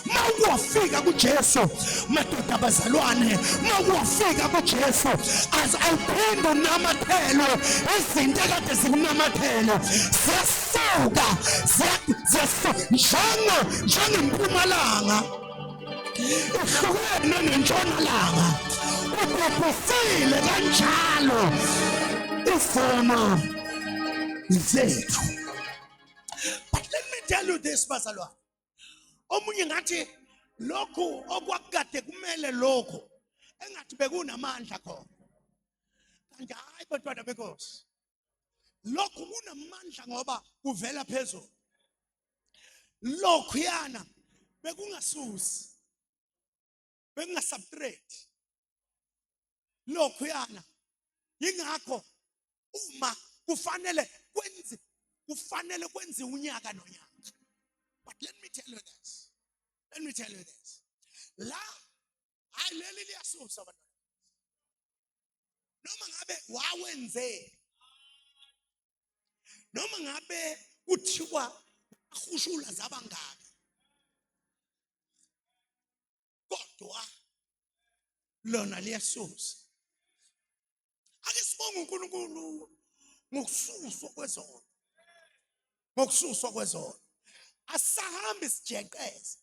mawufika kuJesu madoda abazalwane mawufika kuJesu ayiphinde unamathelo izinto ekade zikunamathelo ziyasuka njengempumalanga ihlukene nentshonalanga ubhubhusile kanjalo izono zethu. But let me tell you this, bazalwane. Omunye ngathi lokhu okwakade kumele lokho engathi bekunamandla khona. Kanti hayi bantwana beNkosi. Lokhu kunamandla ngoba kuvela phezulu. Lokhu yana bekungasusi. Bekungasubtract. Lokhu yana ingakho uma kufanele kwenziwe unyaka nonyaka. But let me tell you this. La ayileli liyasusa abantu. Noma ngabe wawenze. Noma ngabe kuthiwa ahushula zabangaka. Kodwa lona liyasusa. Ake sibonge uNkulunkulu ngokususwa kwezono. Asahambe sijeqeze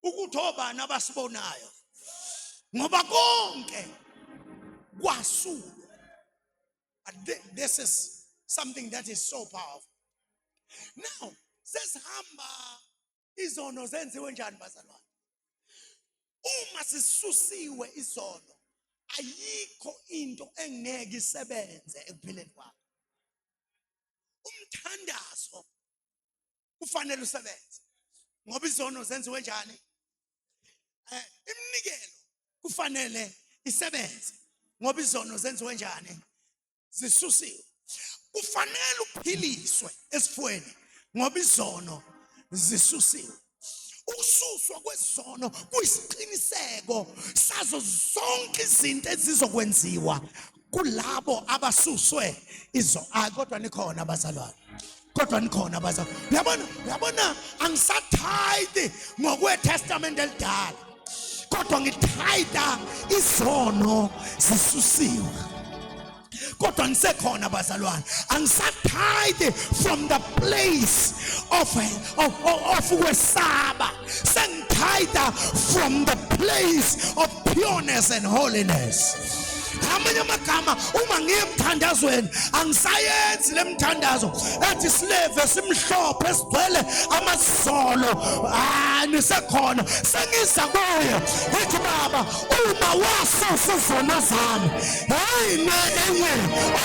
ukuthi obani abasibonayo ngoba konke kwasulwa. This is something that is so powerful. Now sesihamba izono zenziwe njani bazalwane? Uma sisusiwe izono ayikho into engeke isebenze ekuphileni kwakho. Umthandazo kufanele usebenze ngoba izono zenziwe njani? Iminikelo kufanele isebenze ngoba izono zenziwe njani? Zisusiwe. Kufanele uphiliswe esifweni ngoba izono zisusiwe. Ukususwa kwezono kuyisiqiniseko sazo zonke izinto ezizokwenziwa kulabo abasuswe izo. Kodwa nikhona abazalwane. Uyabona angisathayithi ngokweTestament elidala. Kodwa ngithayitha izono zisusiwe. Kodwa ngisekhona abazalwane. Angisathayithi from the place of kwesaba. Sengithayitha from the place of pureness and holiness. Amanye amagama uma ngiye emthandazweni angisayenzi lemthandazo ethi sileve simhlophe esigcwele amazolo nisekhona sengiza kuye ethi baba uma wasusa izono zami enye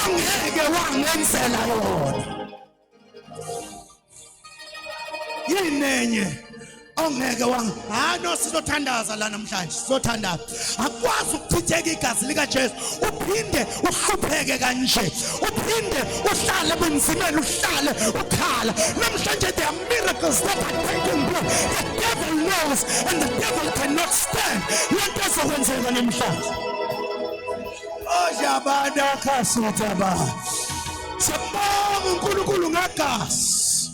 ongeke wangenzela yona yinenye ongeke no sizothandaza la namhlanje sizothandaza akwazi ukuchitheka igazi lika Jesu uphinde uhlupheke kanje uphinde uhlale benzimela uhlale ukhala namhlanje there are miracles that are taking place the devil knows and the devil cannot stand lento ezokwenzeka namhlanje ojabada khasutaba siyabonga uNkulunkulu ngegazi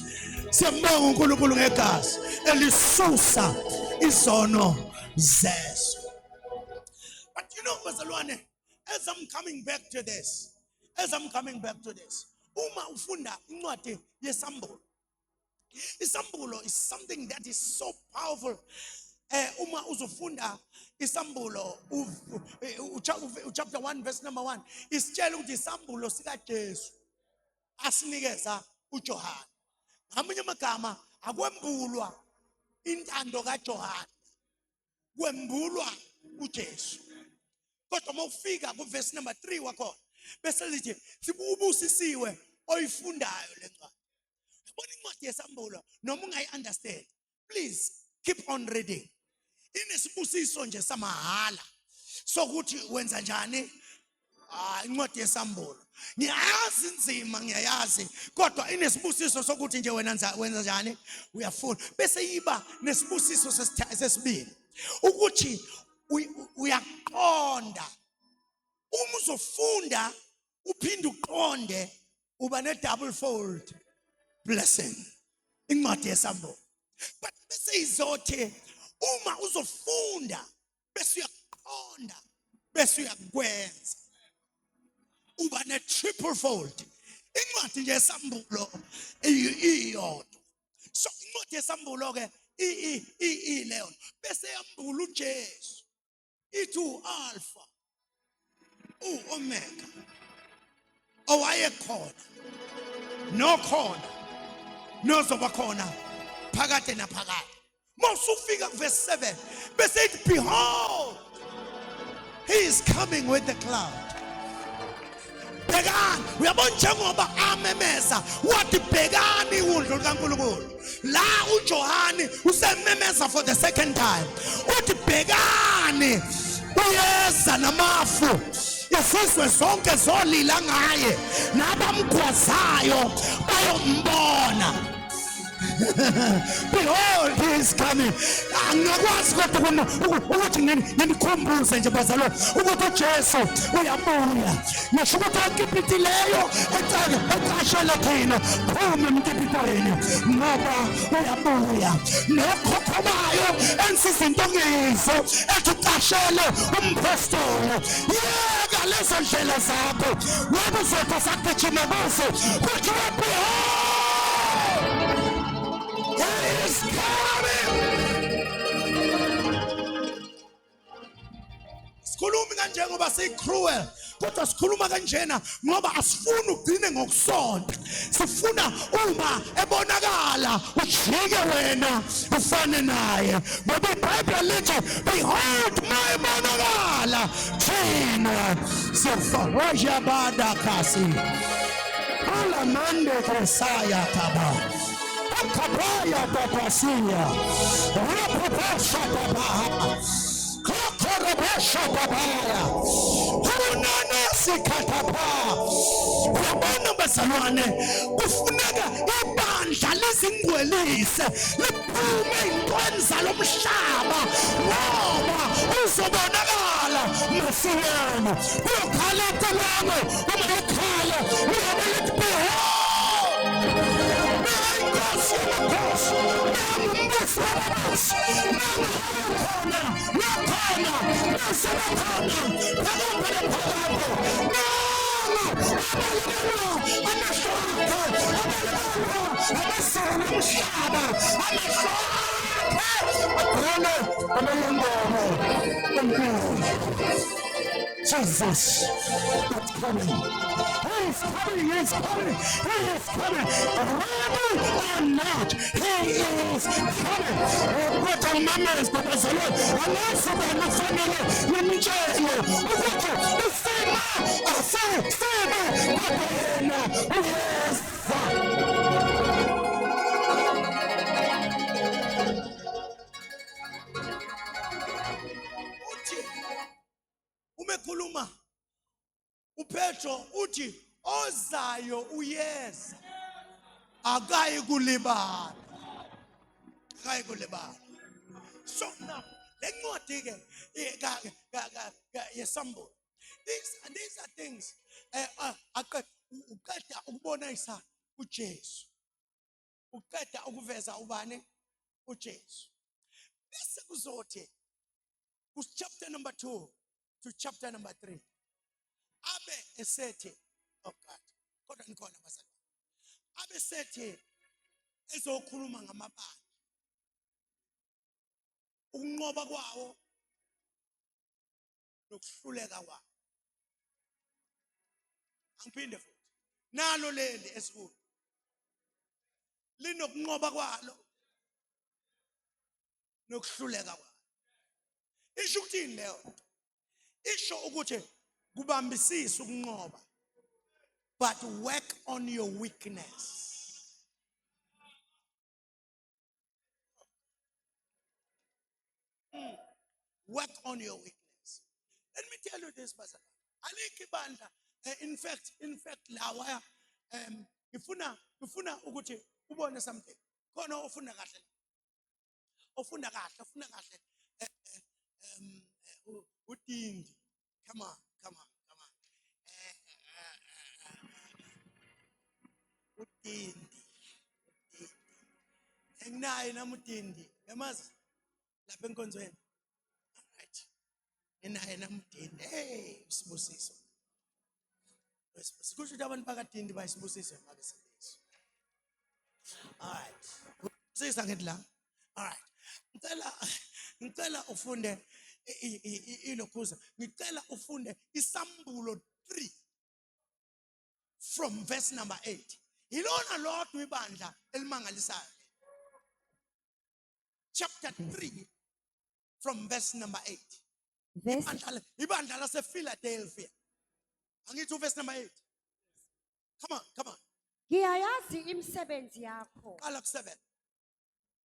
siyabonga uNkulunkulu ngegazi elisusa izono zezo. But you know, bazalwane, as I'm coming back to this, uma ufunda incwadi yesambulo, isambulo is something that is so powerful. Uma uzofunda isambulo, chapter 1 verse number 1, isitshela ukuthi isambulo sika Jesu asinikeza uJohane. Ngamanye amagama akwembulwa intando kaJohane, kwembulwa uJesu. Kodwa mawufika ku verse number 3 wakhona bese lithi sibubusisiwe oyifundayo lencwadi. Yabona incwadi yesambulo noma ungayi-understand, please keep on reading. Inesibusiso nje samahala sokuthi wenza njani incwadi yesambulo. Ngiyazi nzima, ngiyayazi, kodwa inesibusiso sokuthi nje wena wenza njani uyafunda. Bese yiba nesibusiso sesibili ukuthi uyaqonda. Uma uzofunda uphinde uqonde uba ne double fold blessing incwadi yesambulo. But bese izothi uma uzofunda bese uyaqonda bese uyakwenza uba ne triple fold incwadi nje yesambulo iyodwa. So incwadi yesambulo ke leyo bese yambula uJesu ithi u-alpha u-omega owayekhona nokhona nozoba khona phakade naphakade. Mawusufika ku verse 7 bese ithi behold, he is coming with the cloud. Bhekani, uyabona njengoba amemeza wathi bhekani undlu kaNkulunkulu. La uJohane usememeza for the second time uthi bhekani uyeza namafu, izizwe zonke zolila ngaye nabamgwazayo bayombona. Behold, he is coming. Angakwazi kodwa ukuthi ngenikhumbuze nje bazalo ukuthi uJesu uyabuya. Ngisho ukuthi akipitileyo ecashela thina phuma emkipitweni ngoba uyabuya. Nokhokhobayo ensizinto ngizo ecashele umpostoli. Yeka lezo ndlela zakho ngoba uzotha sakugijima kuzo ukuthi behold, he is coming. Sikhulumi kanje ngoba sicruel, kodwa sikhuluma kanjena ngoba asifuni ugcine ngokusonta. Sifuna uma ebonakala ujike wena ufane naye. Ngoba iBhayibheli lithi behold, mayibonakala thina sifaroja bada kasi alamande kresaya taba kabaya babasiya rapapasha baba kokorobesha babaya kunana sikatapa. Yabona bazalwane, kufuneka ibandla lizingwelise liphume intwenza lomhlaba ngoba uzobonakala masiyana. Uyokhala ecelane uma ekhala uyabona behold, Jesus is coming. He is coming. He is coming. He is coming. Ready or not, he is coming. What a memories, Papa Zalo. And also the family, let me tell you, the same, umekhuluma uPetro uthi ozayo uyeza akayi kulibala. So now lencwadi ke yesambulo, these are things uqeda ukubonisa uJesu, uqeda ukuveza ubani uJesu. Bese kuzothi chapter number 2 to chapter number 3 abe esethe, oh God, kodwa nikhona bazali, abe sethe ezokhuluma ngamabandla, ukunqoba kwawo nokuhluleka kwawo. Angiphinde futhi, nalo leli esikulo linokunqoba kwalo nokuhluleka kwalo. Isho ukuthini leyo? Isho ukuthi kubambisisa ukunqoba, but work on your weakness. Work on your weakness. Let me tell you this, Pastor. Alikho ibandla, in fact, lawa ngifuna ukuthi ubone something. Khona ofunda kahle. Ofunda kahle. Utindi. Come on. Utindi. Enginaye namutindi. Yamazi lapha enkonzweni. Alright. Enginaye namutindi. Hey, Sibusiso. Kusho ukuthi abantu bakatindi bayisibusiso ngabesilisa. Alright. Sisa ngithi la. Alright. Ngicela ufunde ilokhuza. Ngicela ufunde isambulo 3 from verse number 8. Ilona lodwa ibandla elimangalisayo. Chapter 3 from verse number 8. Ibandla lasePhiladelphia. Angithi verse number 8. Come on. Ngiyayazi imisebenzi yakho. Qala ku7.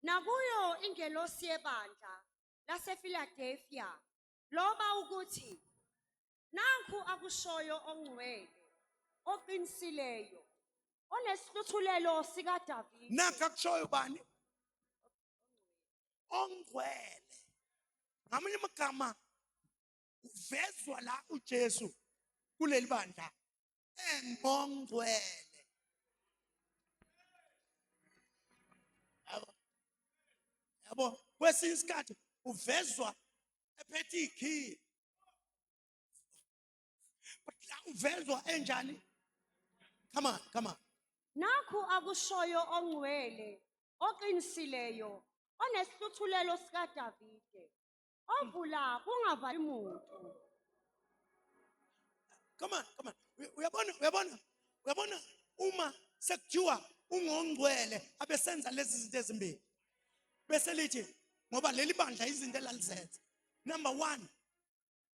Nakuyo ingelosi yebandla lasePhiladelphia loba ukuthi nanku akushoyo ongcwele oqinisileyo onesihluthulelo sika David. Nanku akushoyo bani? Ongcwele. Ngamanye amagama uvezwa la uJesu kuleli bandla engongcwele. Yabo, kwesinye isikhathi uvezwa ephethe ikhiye. But la uvezwa enjani? Come on. Nakho akushoyo ongcwele oqinisileyo onesihluthulelo sika Davide ovula kungavali umuntu. Come on. Uyabona uma sekuthiwa ungongcwele abesenza lezi zinto ezimbili. Bese lithi ngoba leli bandla izinto elalizenza. Number 1,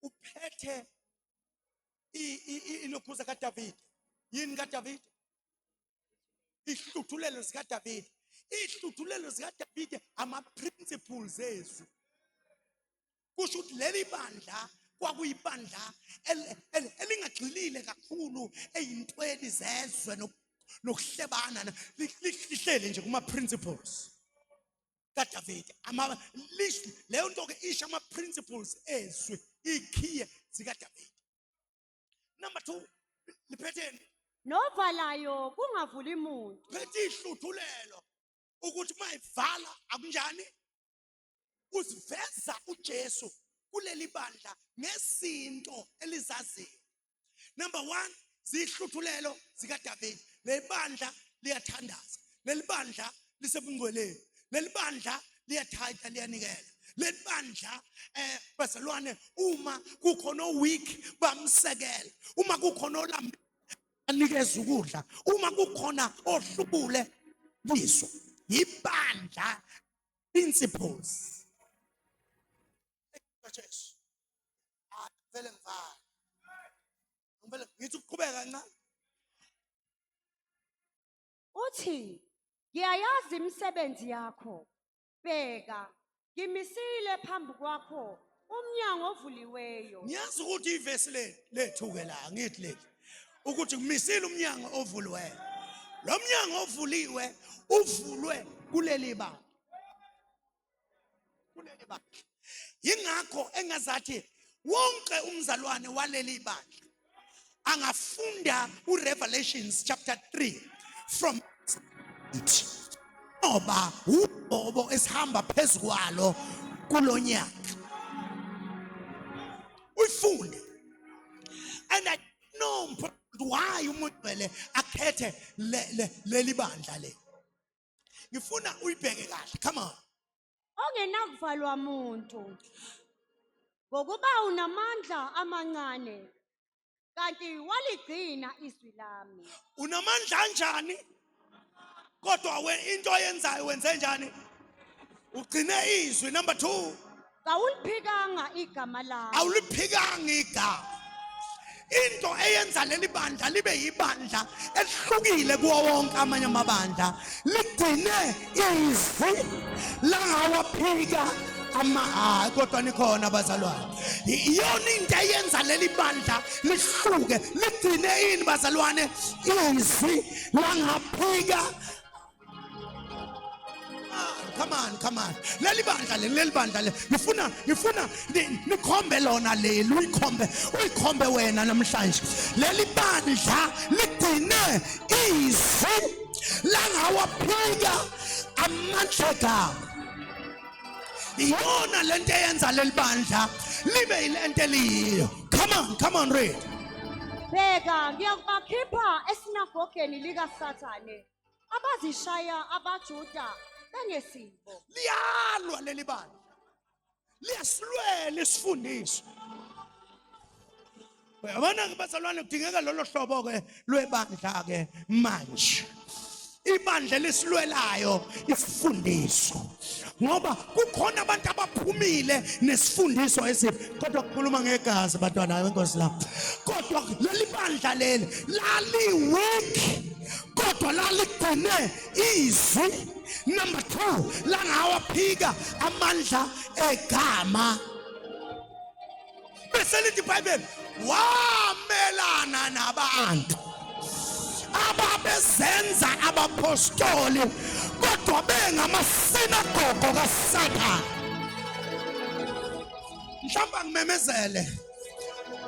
uphethe ilokhuza kaDavid. Yini kaDavid? Ihluthulelo zika David. Ihluthulelo zika David ama principles ezwi. Kusho ukuthi leli bandla kwakuyibandla elingagxilile kakhulu eyintweni zezwe nokuhlebana lihlele nje kuma principles kaDavid. Leyo nto ke isho ama principles ezwi ikhiye zika David. Number 2, liphetheni? Novalayo kungavuli umuntu. Phethe ihluthulelo ukuthi mayivala akunjani? Uziveza uJesu kuleli bandla ngezinto elizaziyo. Number 1, zihluthulelo zika David. Leli bandla liyathandaza. Leli bandla lisebungcweleni. Leli bandla liyathayitha liyanikela. Leli bandla bazalwane uma kukhona weak bamsekela. Uma kukhona olambi anikeza ukudla. Uma kukhona ohlubule biso. Ibandla principles. Church. Vele ngivale. Ngivele ngithi ukuqhubeka kancane. Uthi ngiyayazi imisebenzi yakho. Bheka ngimisile phambi kwakho umnyango ovuliweyo. Ngiyazi ukuthi ivesi lethu ke la ngithi leli ukuthi kumisile umnyango ovuliweyo. Lo mnyango ovuliwe uvulwe kuleli bandla. Kuleli bandla. Yingakho engazathi wonke umzalwane waleli bandla angafunda uRevelations chapter 3 from 8 ngoba uqobo esihamba phezukwalo kulonyaka uyifunde. And I know why umuntu vele akhethe leli bandla le. Ngifuna uyibheke kahle. Come on. ongenakuvalwa muntu ngokuba unamandla amancane kanti waligcina izwi lami. Unamandla kanjani? Kodwa into oyenzayo wenze njani? Ugcine izwi. Number 2. Kawuliphikanga igama lami. Awuliphikanga igama. Into eyenza leli bandla libe yibandla elihlukile kuwo wonke amanye amabandla ligcine izwi langawaphika kodwa nikhona bazalwane. Iyona into eyenza leli bandla lihluke ligcine ini bazalwane izwi langaphika. Come on. Leli bandla le. Ngifuna nikhombe lona leli uyikhombe wena namhlanje. Leli bandla ligcine izwi langawaphika amandla. Iyona lento eyenza leli bandla libe yilento eliyiyo. Come on read. Bheka ngiyakubakhipha esinagogeni likaSathane abazishaya abaJuda bengesipho. Liyalwa leli bandla. Liyasilwela isifundiso. Uyabona ke bazalwane kudingeka lolo hlobo ke lwebandla ke manje. Ibandla lesilwelayo isifundiso. Ngoba kukhona abantu abaphumile nesifundiso esibi kodwa kukhuluma ngegazi bantwana benkosi la. Kodwa leli bandla leli lali weak kodwa laligcine izwi. Number 2, langawaphika amandla egama. Bese lithi iBhayibheli wamelana nabantu ababezenza abapostoli kodwa bengamasinagogo kaSathane. Mhlawumbe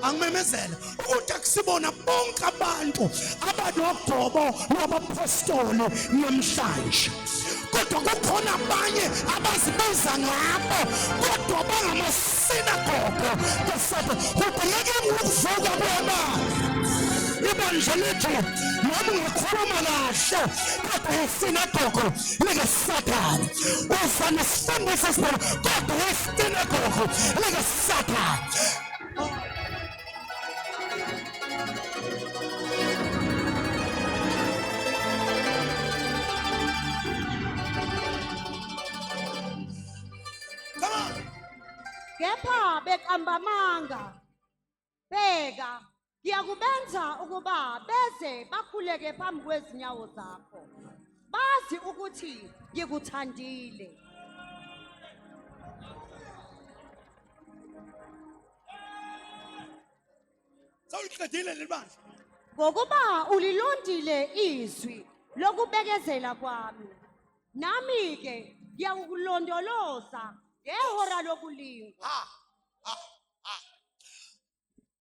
angimemezele ukuthi akusibona bonke abantu abanogobo lwabapostoli namhlanje. Kodwa kukhona abanye abazibiza ngabo kodwa bangamasinagogo kaSathane. Kudingeka ukuvuka kwemali. Ibandla lethu noma ungakhuluma kahle kodwa isinagogo likaSathane. Ufa nesifundiso esibona kodwa isinagogo likaSathane. Kepha bekambamanga. Bheka ngiyakubenza ukuba beze bakhuleke phambi kwezinyawo zakho. Bazi ukuthi ngikuthandile. Sawuliqedile leli bandla. Ngokuba ulilondile izwi lokubekezela kwami. Nami ke ngiyakulondoloza ngehora lokulingwa.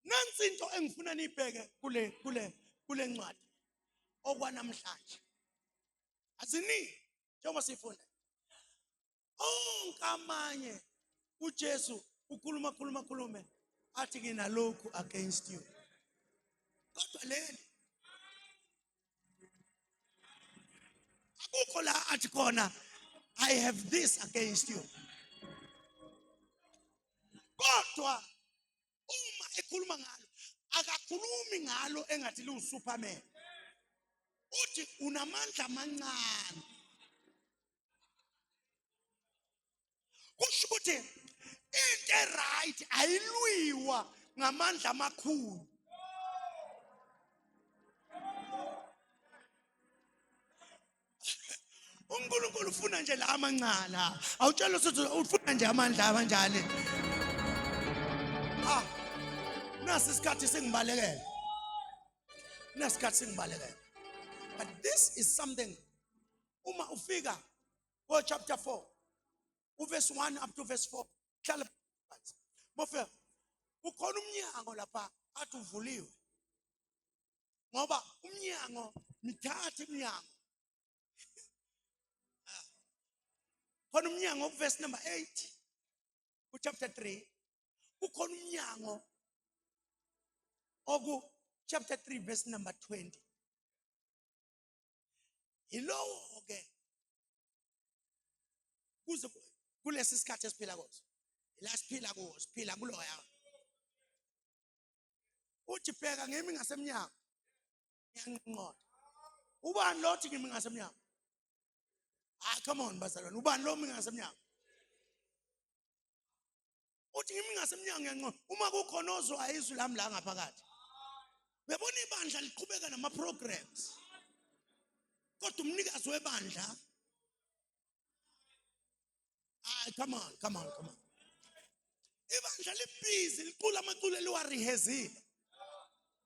Nansi into engifuna nibheke kule ncwadi okwanamhlanje. Azini njengoba sifunda. Onke amanye uJesu ukhulume athi nginalokhu against you. Kodwa leli akukho la athi khona I have this against you. Kodwa uma ekhuluma ngalo akakhulumi ngalo engathi liwuSuperman. Uthi unamandla amancane. Kusho ukuthi into right ayilwiwa ngamandla amakhulu. uNkulunkulu ufuna nje la amancane. Awutshela ukuthi ufuna nje amandla abanjani. Nasi isikhathi singibalekele. But this is something. Uma ufika ko chapter 4, verse 1 up to verse 4. Hlala phansi. Mofela. Ukhona umnyango lapha athi uvuliwe. Ngoba umnyango mithatha iminyango. khona umnyango verse number 8 ku chapter 3 ukhona umnyango oku chapter 3 verse number 20 yilowo ke kuze kulesi sikhathi esiphila kuso la siphila kuso siphila kuloya uthi bheka ngimi ngasemnyango ngiyanqoqa ubani lothi ngimi ngasemnyango come on bazalwane ubani lo ngimi ngasemnyango uthi ngimi ngasemnyango ngiyanqoqa uma kukhona ozwa izwi lami la ngaphakathi uyabona ibandla liqhubeka nama programs kodwa umnikazi webandla come on ibandla libhizi licula amaculo eliwarehezile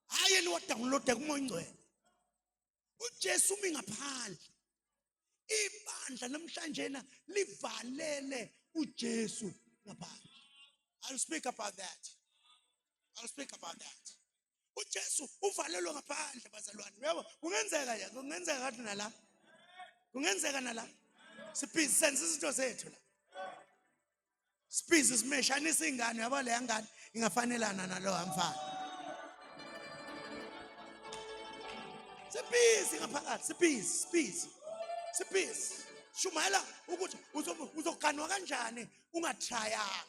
hayi liwadownload kumoya ingcwele uJesu umi ngaphandle ibandla namhlanje na livalele uJesu ngaphandle. I'll speak about that uJesu uvalelwe ngaphandle bazalwane yebo kungenzeka nala sibhizi senze izinto zethu la sibhizi simeshanisa ingane yabo le ngane ingafanelana nalo amfana sibhizi ngaphakathi sibhizi shumayela ukuthi uzoganwa kanjani ungatrayanga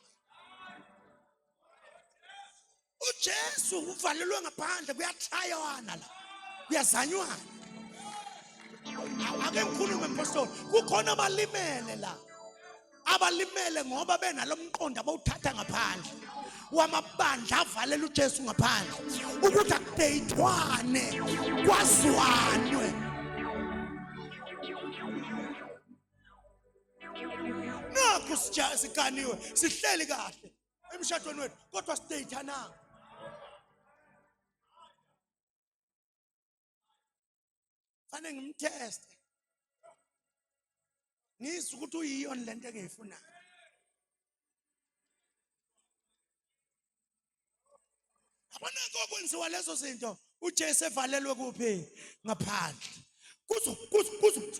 uJesu uvalelwe ngaphandle kuyatraywana la kuyazanywana ake ngikhulume mpostoli kukhona abalimele la abalimele ngoba benalomqondo abawuthatha ngaphandle wamabandla avalela uJesu ngaphandle ukuthi akudeyithwane kwazwanwe nakho sikaniwe sihleli kahle emshadweni wethu kodwa sideyithananga fanele ngimteste ngizwe ukuthi uyiyona lento engiyifunayo abanako kwenziwa lezo zinto uJesu evalelwe kuphi ngaphandle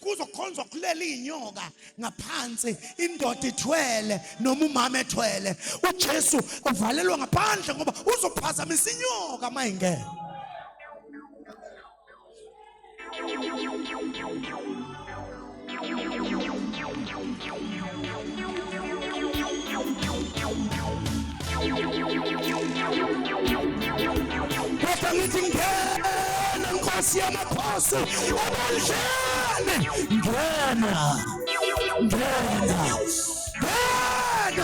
kuzokhonzwa kulela inyoka ngaphansi indoda ithwele noma umama ethwele uJesu uvalelwe ngaphandle ngoba uzophazamisa inyoka mayingena Kodwa ngithi ngena Nkosi yamakhosi ebandleni ngena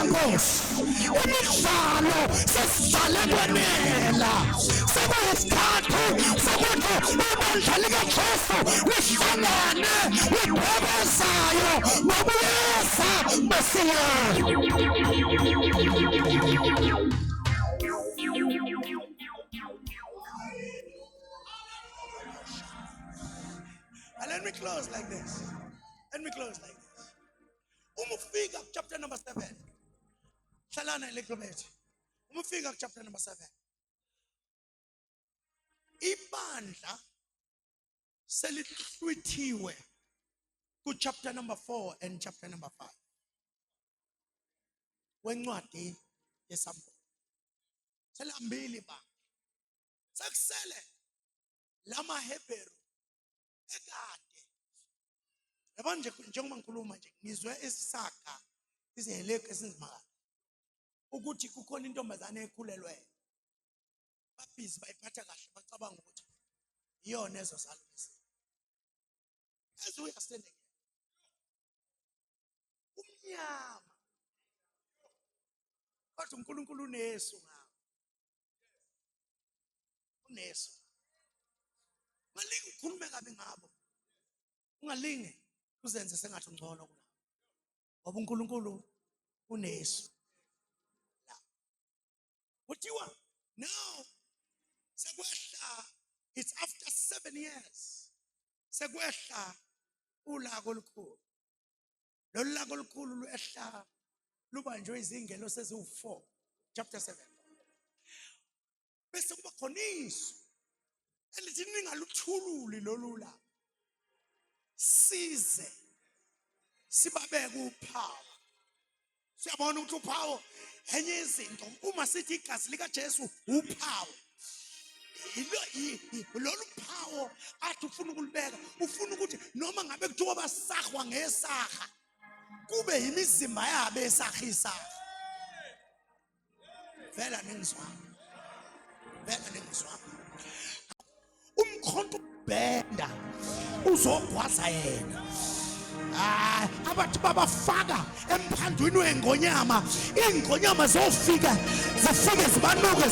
Nkosi imidlalo sesidlale kwenela sekuyisikhathi sokuthi ibandla likaJesu lihlangane libhebezayo nobuyisa Mesiyeni. Let me close like this. Umufika chapter number 7. Hlalana a little bit. Umufika chapter number 7. Ibandla selihlwithiwe ku chapter number 4 and chapter number 5. Wencwadi yeSamuel. Selambili ba. Sekusele lama Hebrew ekade. Yabona nje njengoba ngikhuluma nje ngizwe isaka iziheleke esinzima ukuthi kukhona intombazane ekhulelwe. Babhizi bayiphatha kahle bacabanga ukuthi iyona ezozalisa. As we are standing here. Umnyama. Kodwa uNkulunkulu unesu ngawo. Unesu. Malingi ukhulume kabi ngabo. Ungalinge uzenze sengathi ungcono kuna. Ngoba uNkulunkulu unesu. Kuthiwa now sekwehla it's after 7 years. Sekwehla ulaka olukhulu. Lolu laka olukhulu luehla lubanjwe izingelo seziwu4 chapter 7. Bese kuba khona isu elithi ningaluthululi lolu laka size sibabeke uphawu Siyabona ukuthi uphawu enye izinto uma sithi igazi lika Jesu uphawu. Lolu phawo athi ufuna ukulibeka, ufuna ukuthi noma ngabe kuthiwa basahwa ngesaha kube yimizimba yabo esahisa. Vela ningizwa. Umkhonto ubhenda uzogwaza yena. Abathi babafaka emphandweni wengonyama, ingonyama zofika zifike zibanuke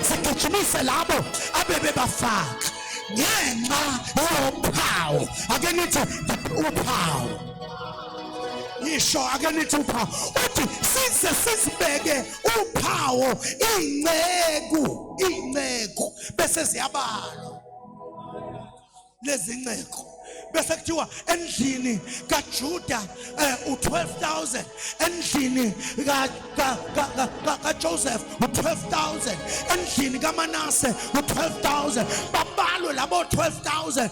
sigijimise labo abebe bafaka ngenxa yophawu. Ake nithi uphawu. Yisho ake nithi uphawu. Uthi size sizibeke uphawu inceku bese ziyabalwa lezi nceko. Bese kuthiwa endlini kaJuda u12,000, endlini kaJoseph u12,000, endlini kaManase u12,000. Babalwe labo 12,000.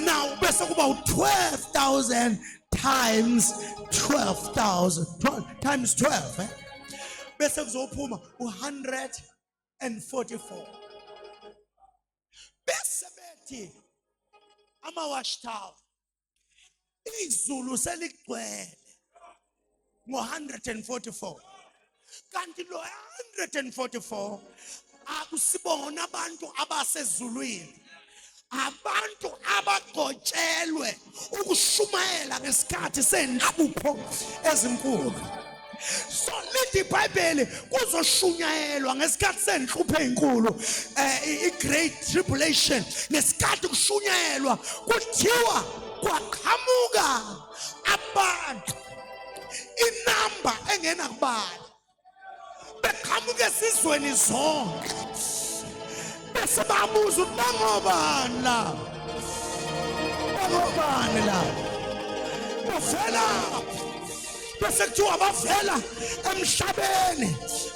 Now bese kuba u12,000 times 12,000 times 12. Bese kuzophuma 144. Bese bethi ama-watchtower izulu seligcwele ngo-144. Kanti lo 144 akusibona abantu abasezulwini, abantu abagcotshelwe ukushumayela ngesikhathi senhlupho ezinkulu. So lithi iBhayibheli kuzoshunyayelwa ngesikhathi senhlupho ezinkulu, i-great tribulation. Ngesikhathi kushunyayelwa kuthiwa kwaqhamuka abantu inamba engenakubala, beqhamuka esizweni zonke. Bese babuza ukuthi bangobani la, bavela. Bese kuthiwa bavela emhlabeni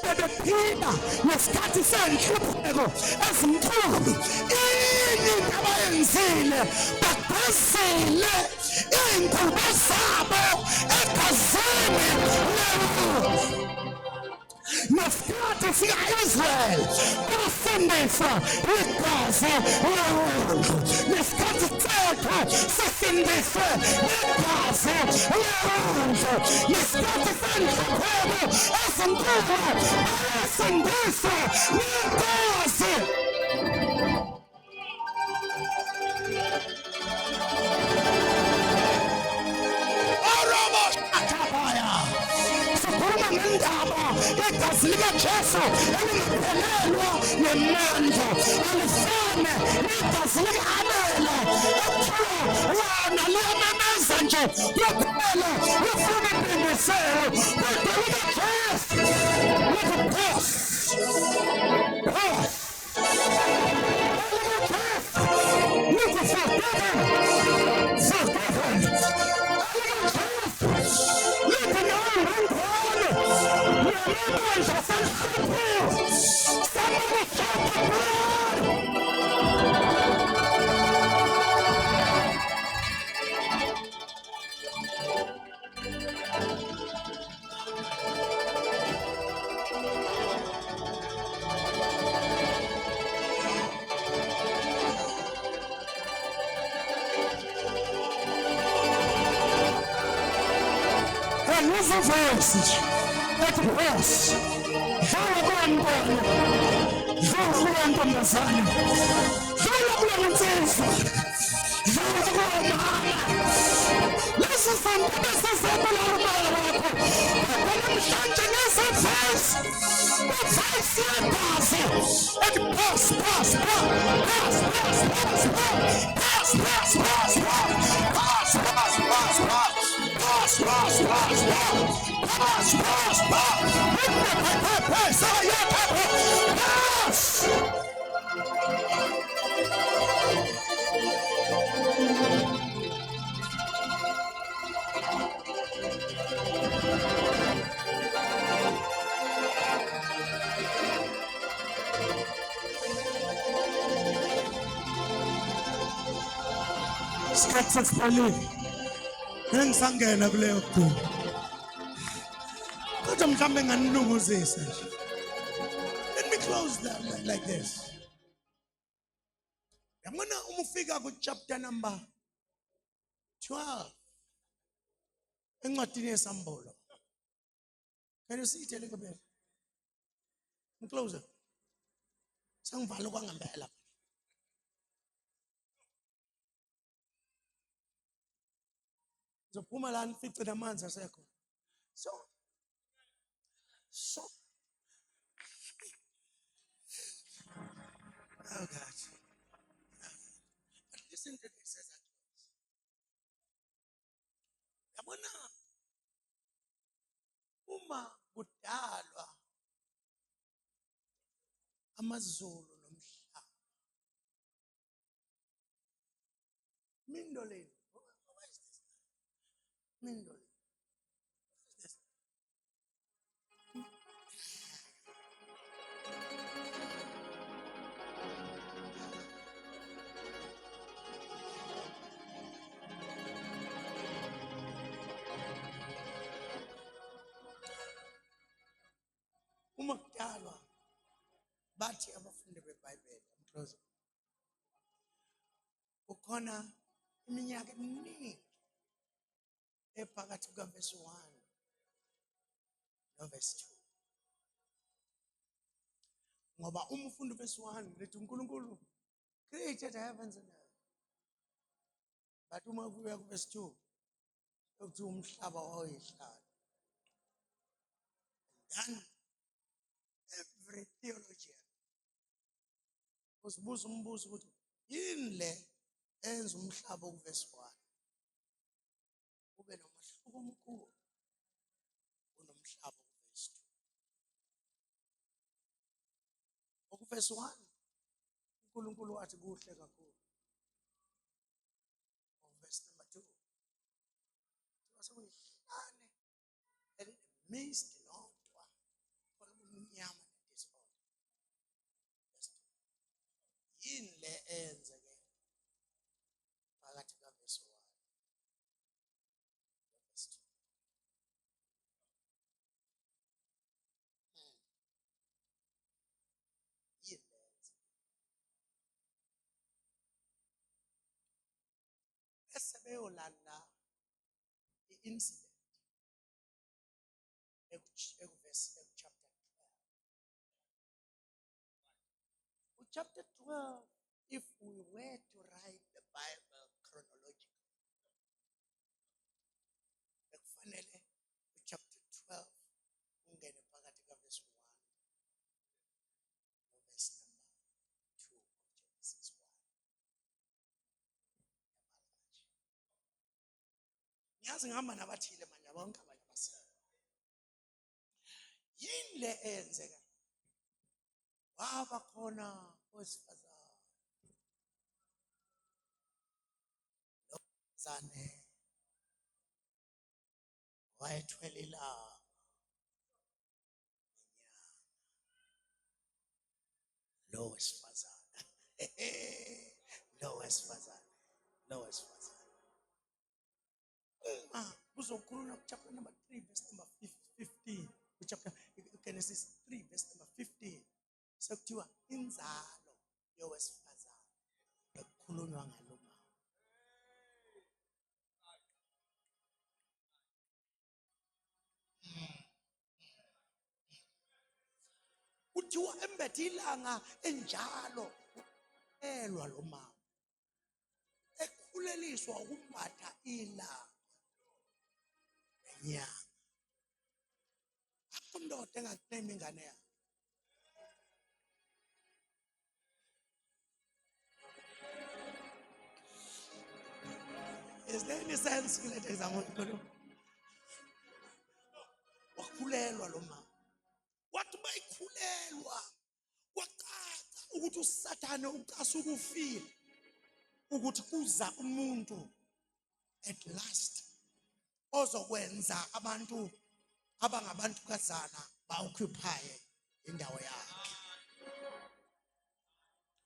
bebephila ngesikhathi senhlupheko ezinkulu. Into abayenzile bagezile iy'ngubo zabo egazini leNkosi. Ngesikhathi sika-Israyeli basindiswa igazi leNkosi. Ngesikhathi sethu sisindiswe igazi leNkosi. Ngesikhathi senhlupheko ezinkulu bayasindiswa ngegazi. Sikhuluma ngendaba igazi likaJesu elingaphelelwa ngemandla, alifane negazi lika-Abela ekuthiwa lona liyamamaza nje kuphela lifuna impindiselo, kodwa likaJesu likuphose. Verses at rest. Engisangena kuleyo kukhulu mhlambe nganilunguzisa nje. Let me close that like this. Yabona uma ufika ku chapter number 12 encwadini yesambulo. Can you see it a little bit? Close it. Sangivala kwangempela. Zophuma la nifice namanzi asekho. So oh God. But listen to this as I close. Yabona uma kudalwa amazulu nomhlaba. Mindoleni. What is this? Mindoleni. What is this? Uma kudalwa bathi abafundi beBhayibheli, I'm closing. Ukhona iminyaka eminingi ephakathi kukaverse 1 noverse 2. Ngoba uma ufunda uverse 1 lithi uNkulunkulu created heavens and earth. But uma kuya kuverse 2 uthi umhlaba wayihlala. Then every theologian usibuza umbuzo ukuthi yini le enza umhlaba kuverse 1 ube nomahluko omkhulu kunomhlaba kuverse 2. Okuverse 1 uNkulunkulu wathi kuhle kakhulu. Verse number 2 waseyihlale elimist nodwa olumnyama nediscord. Verse 2 yini le enze ke phakathi kaverse 1 verse 2. Yini le enze esebeyolanda i-incident chapter 12. Chapter 12, if we were to write the Bible chronologically, bekufanele chapter 12 ungene phakathi kaverse 1 noverse number 2 of Genesis 1. Ngiyazi ngihamba nabathile manje bonke abanye abasele. Yini le enzeka? Waba khona owesifazane. Lo wesifazane wayethwele ilanga. Lo wesifazane. Lo wesifazane. Lo wesifazane. Kuzokhuluma chapter number 3 verse number 15. Chapter Genesis 3 verse number 15. Sekuthiwa inzalo yowesifazane ekukhulunywa ngalo mama. Kuthiwa embethe ilanga enjalo elwa lo mama. Ekhuleliswa ukumbatha ilanga nenyanga. Akundoda engakunema ingane yakhe. Is there any sense kule nto ezamukhuluma? Wakhulelwa lo mama. Wathi bayikhulelwa waqaqa ukuthi uSathane ucasa ukufile ukuthi kuza umuntu at last ozokwenza abantu abangabantukazana ba-occupy indawo yakhe.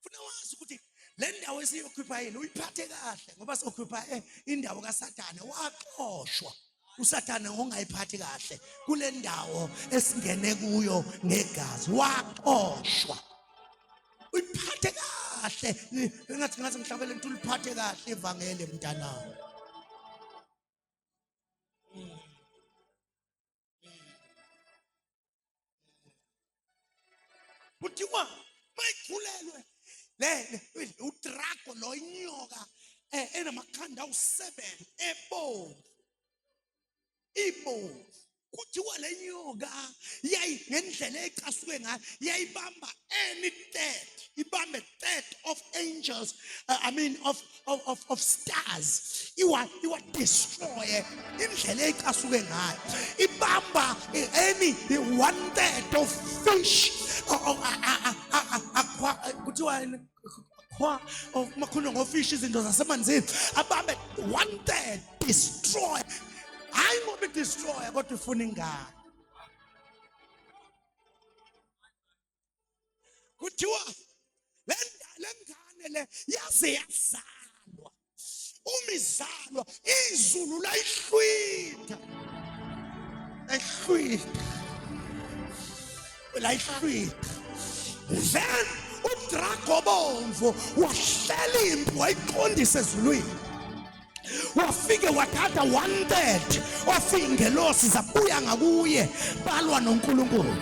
Funa wazi ukuthi le ndawo esiyi-occupyile uyiphathe kahle ngoba si-occupy indawo kaSathane waxoshwa usathane ongayiphathi kahle kule ndawo esingene kuyo negazi waxoshwa uyiphathe kahle ngathi ngihlabele into uliphathe kahle ivangeli mntanawo kuthiwa mayikhulelwe le udrago lo inyoka enamakhanda awu7 ebomvu ibomvu kuthiwa le nyoka yayi ngendlela ecasuke ngayo yayibamba any third ibambe third of angels of stars iwa destroy indlela ecasuke ngayo ibamba any 1/3 of fish kuthiwa makhulu ngofish izinto zasemanzini abambe 1/3 destroy hayi ngoba destroy kodwa ufuna ingane kuthiwa le ngane le yaze yazalwa umizalwa izulu layihlwitha then udrago bomvu wahlela impi wayiqondisa ezulwini wafike wathatha 1/3 ofingelosi zabuya ngakuye balwa noNkulunkulu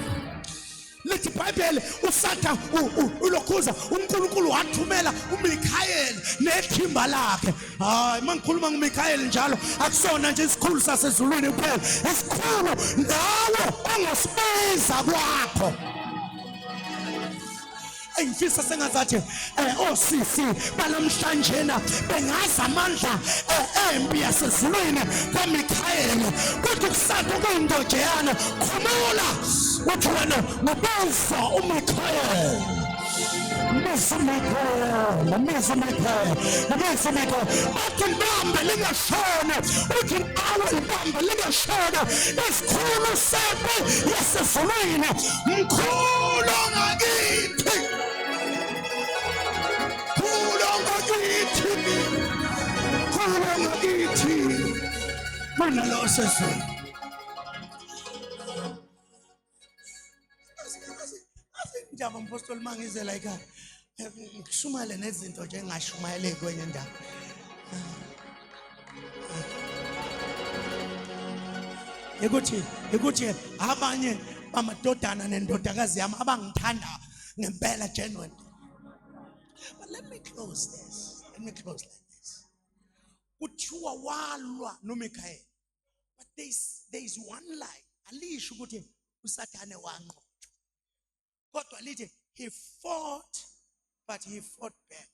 lithi iBhayibheli usatha ulokhuza uNkulunkulu wathumela uMikhayeli nethimba lakhe hayi mangikhuluma ngoMikhayeli njalo akusona nje isikhulu sasezulwini kuphela isikhulu nawe ongasibiza kwakho engifisa sengazathi osisi banamhlanje na bengaza amandla empi yasezulwini kaMikhayeli kodwa kusatha kuyindojeyana khumula uthi wena ngobufa uMikhayeli athi mbamba lingashona uthi awe mbamba lingashona isikhulu sempi yasezulwini mkhulu ngakithi Mana lo sesu. Njaba mpostoli mangize like ngishumale nezinto nje engashumayele kwenye ndawo. Ekuthi abanye bamadodana nendodakazi yami abangithanda ngempela genuine. But let me close like this. Kuthiwa walwa noMikhayeli. But there's one line. Alisho ukuthi uSathane wanqotshwa. Kodwa lithi he fought but he fought back.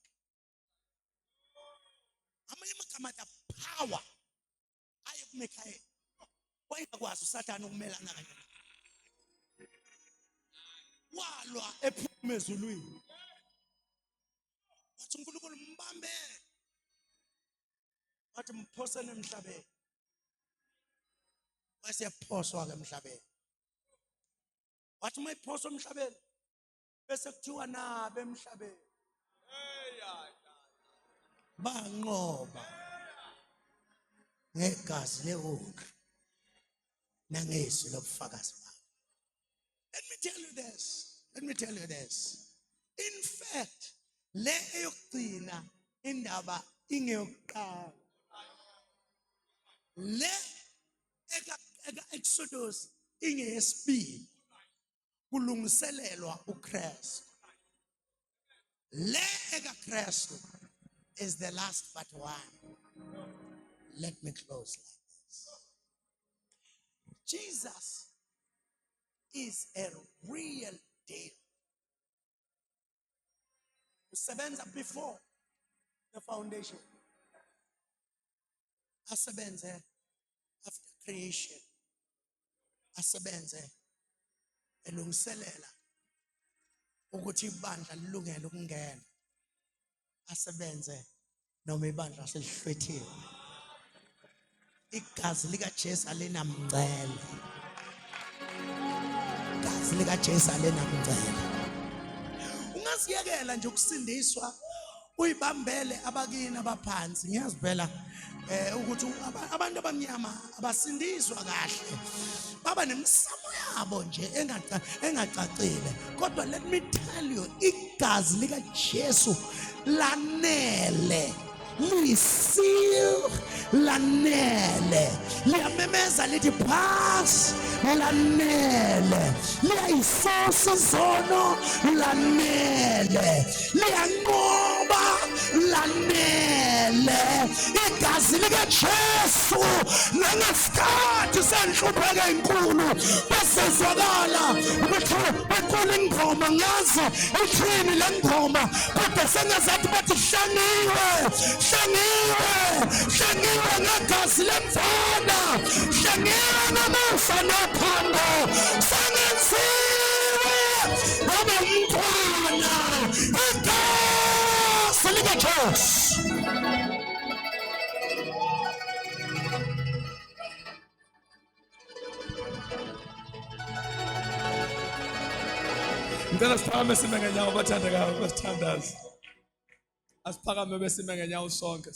Amanye amagama power aye kuMikhayeli. Wayekwazi uSathane ukumelana kanye. Walwa ephuma ezulwini. Wathi uNkulunkulu mbambe. Wathi mphosene emhlabeni. Wasephoswa ke emhlabeni. Wathi mayiphoswa emhlabeni bese kuthiwa nabe emhlabeni. Banqoba ngegazi leWundlu nangezwi lobufakazi babo. Let me tell you this. In fact, le eyokugcina indaba ingeyokuqala. Le eka Exodus ingeyesibili kulungiselelwa uKristu. Le eka Kristu is the last but one. Let me close like this. Jesus is a real deal. Usebenza before the foundation. Asebenze after creation. Asebenze elungiselela ukuthi ibandla lilungele ukungena. Asebenze noma ibandla selihlwethiwe. Igazi likaJesu alinamngcele. Igazi likaJesu alinamngcele. Ungaziyekela nje ukusindiswa uyibambele abakini abaphansi. Ngiyazi phela ukuthi abantu abamnyama abasindiswa kahle, baba nemisamo yabo nje engacacile. Kodwa let me tell you, igazi lika Jesu lanele, liyisil lanele, liyamemeza lithi pass lanele, liyayisosa izono lanele, liyanqoba lanele. Igazi lika Jesu nangesikhathi senhlupheko enkulu besizwakala ukuthi bekhona ingoma, ngazi ithini le ngoma, kodwa sengazathi bathi hlangiwe, hlangiwe, hlangiwe ngegazi lemfana, hlangiwe ngamufa nophando, sengenziwe ngoba umntwana. Igazi lika Jesu. Ngicela siphakame sime ngenyawo bathandekayo besithandaza. Asiphakame besime ngenyawo sonke.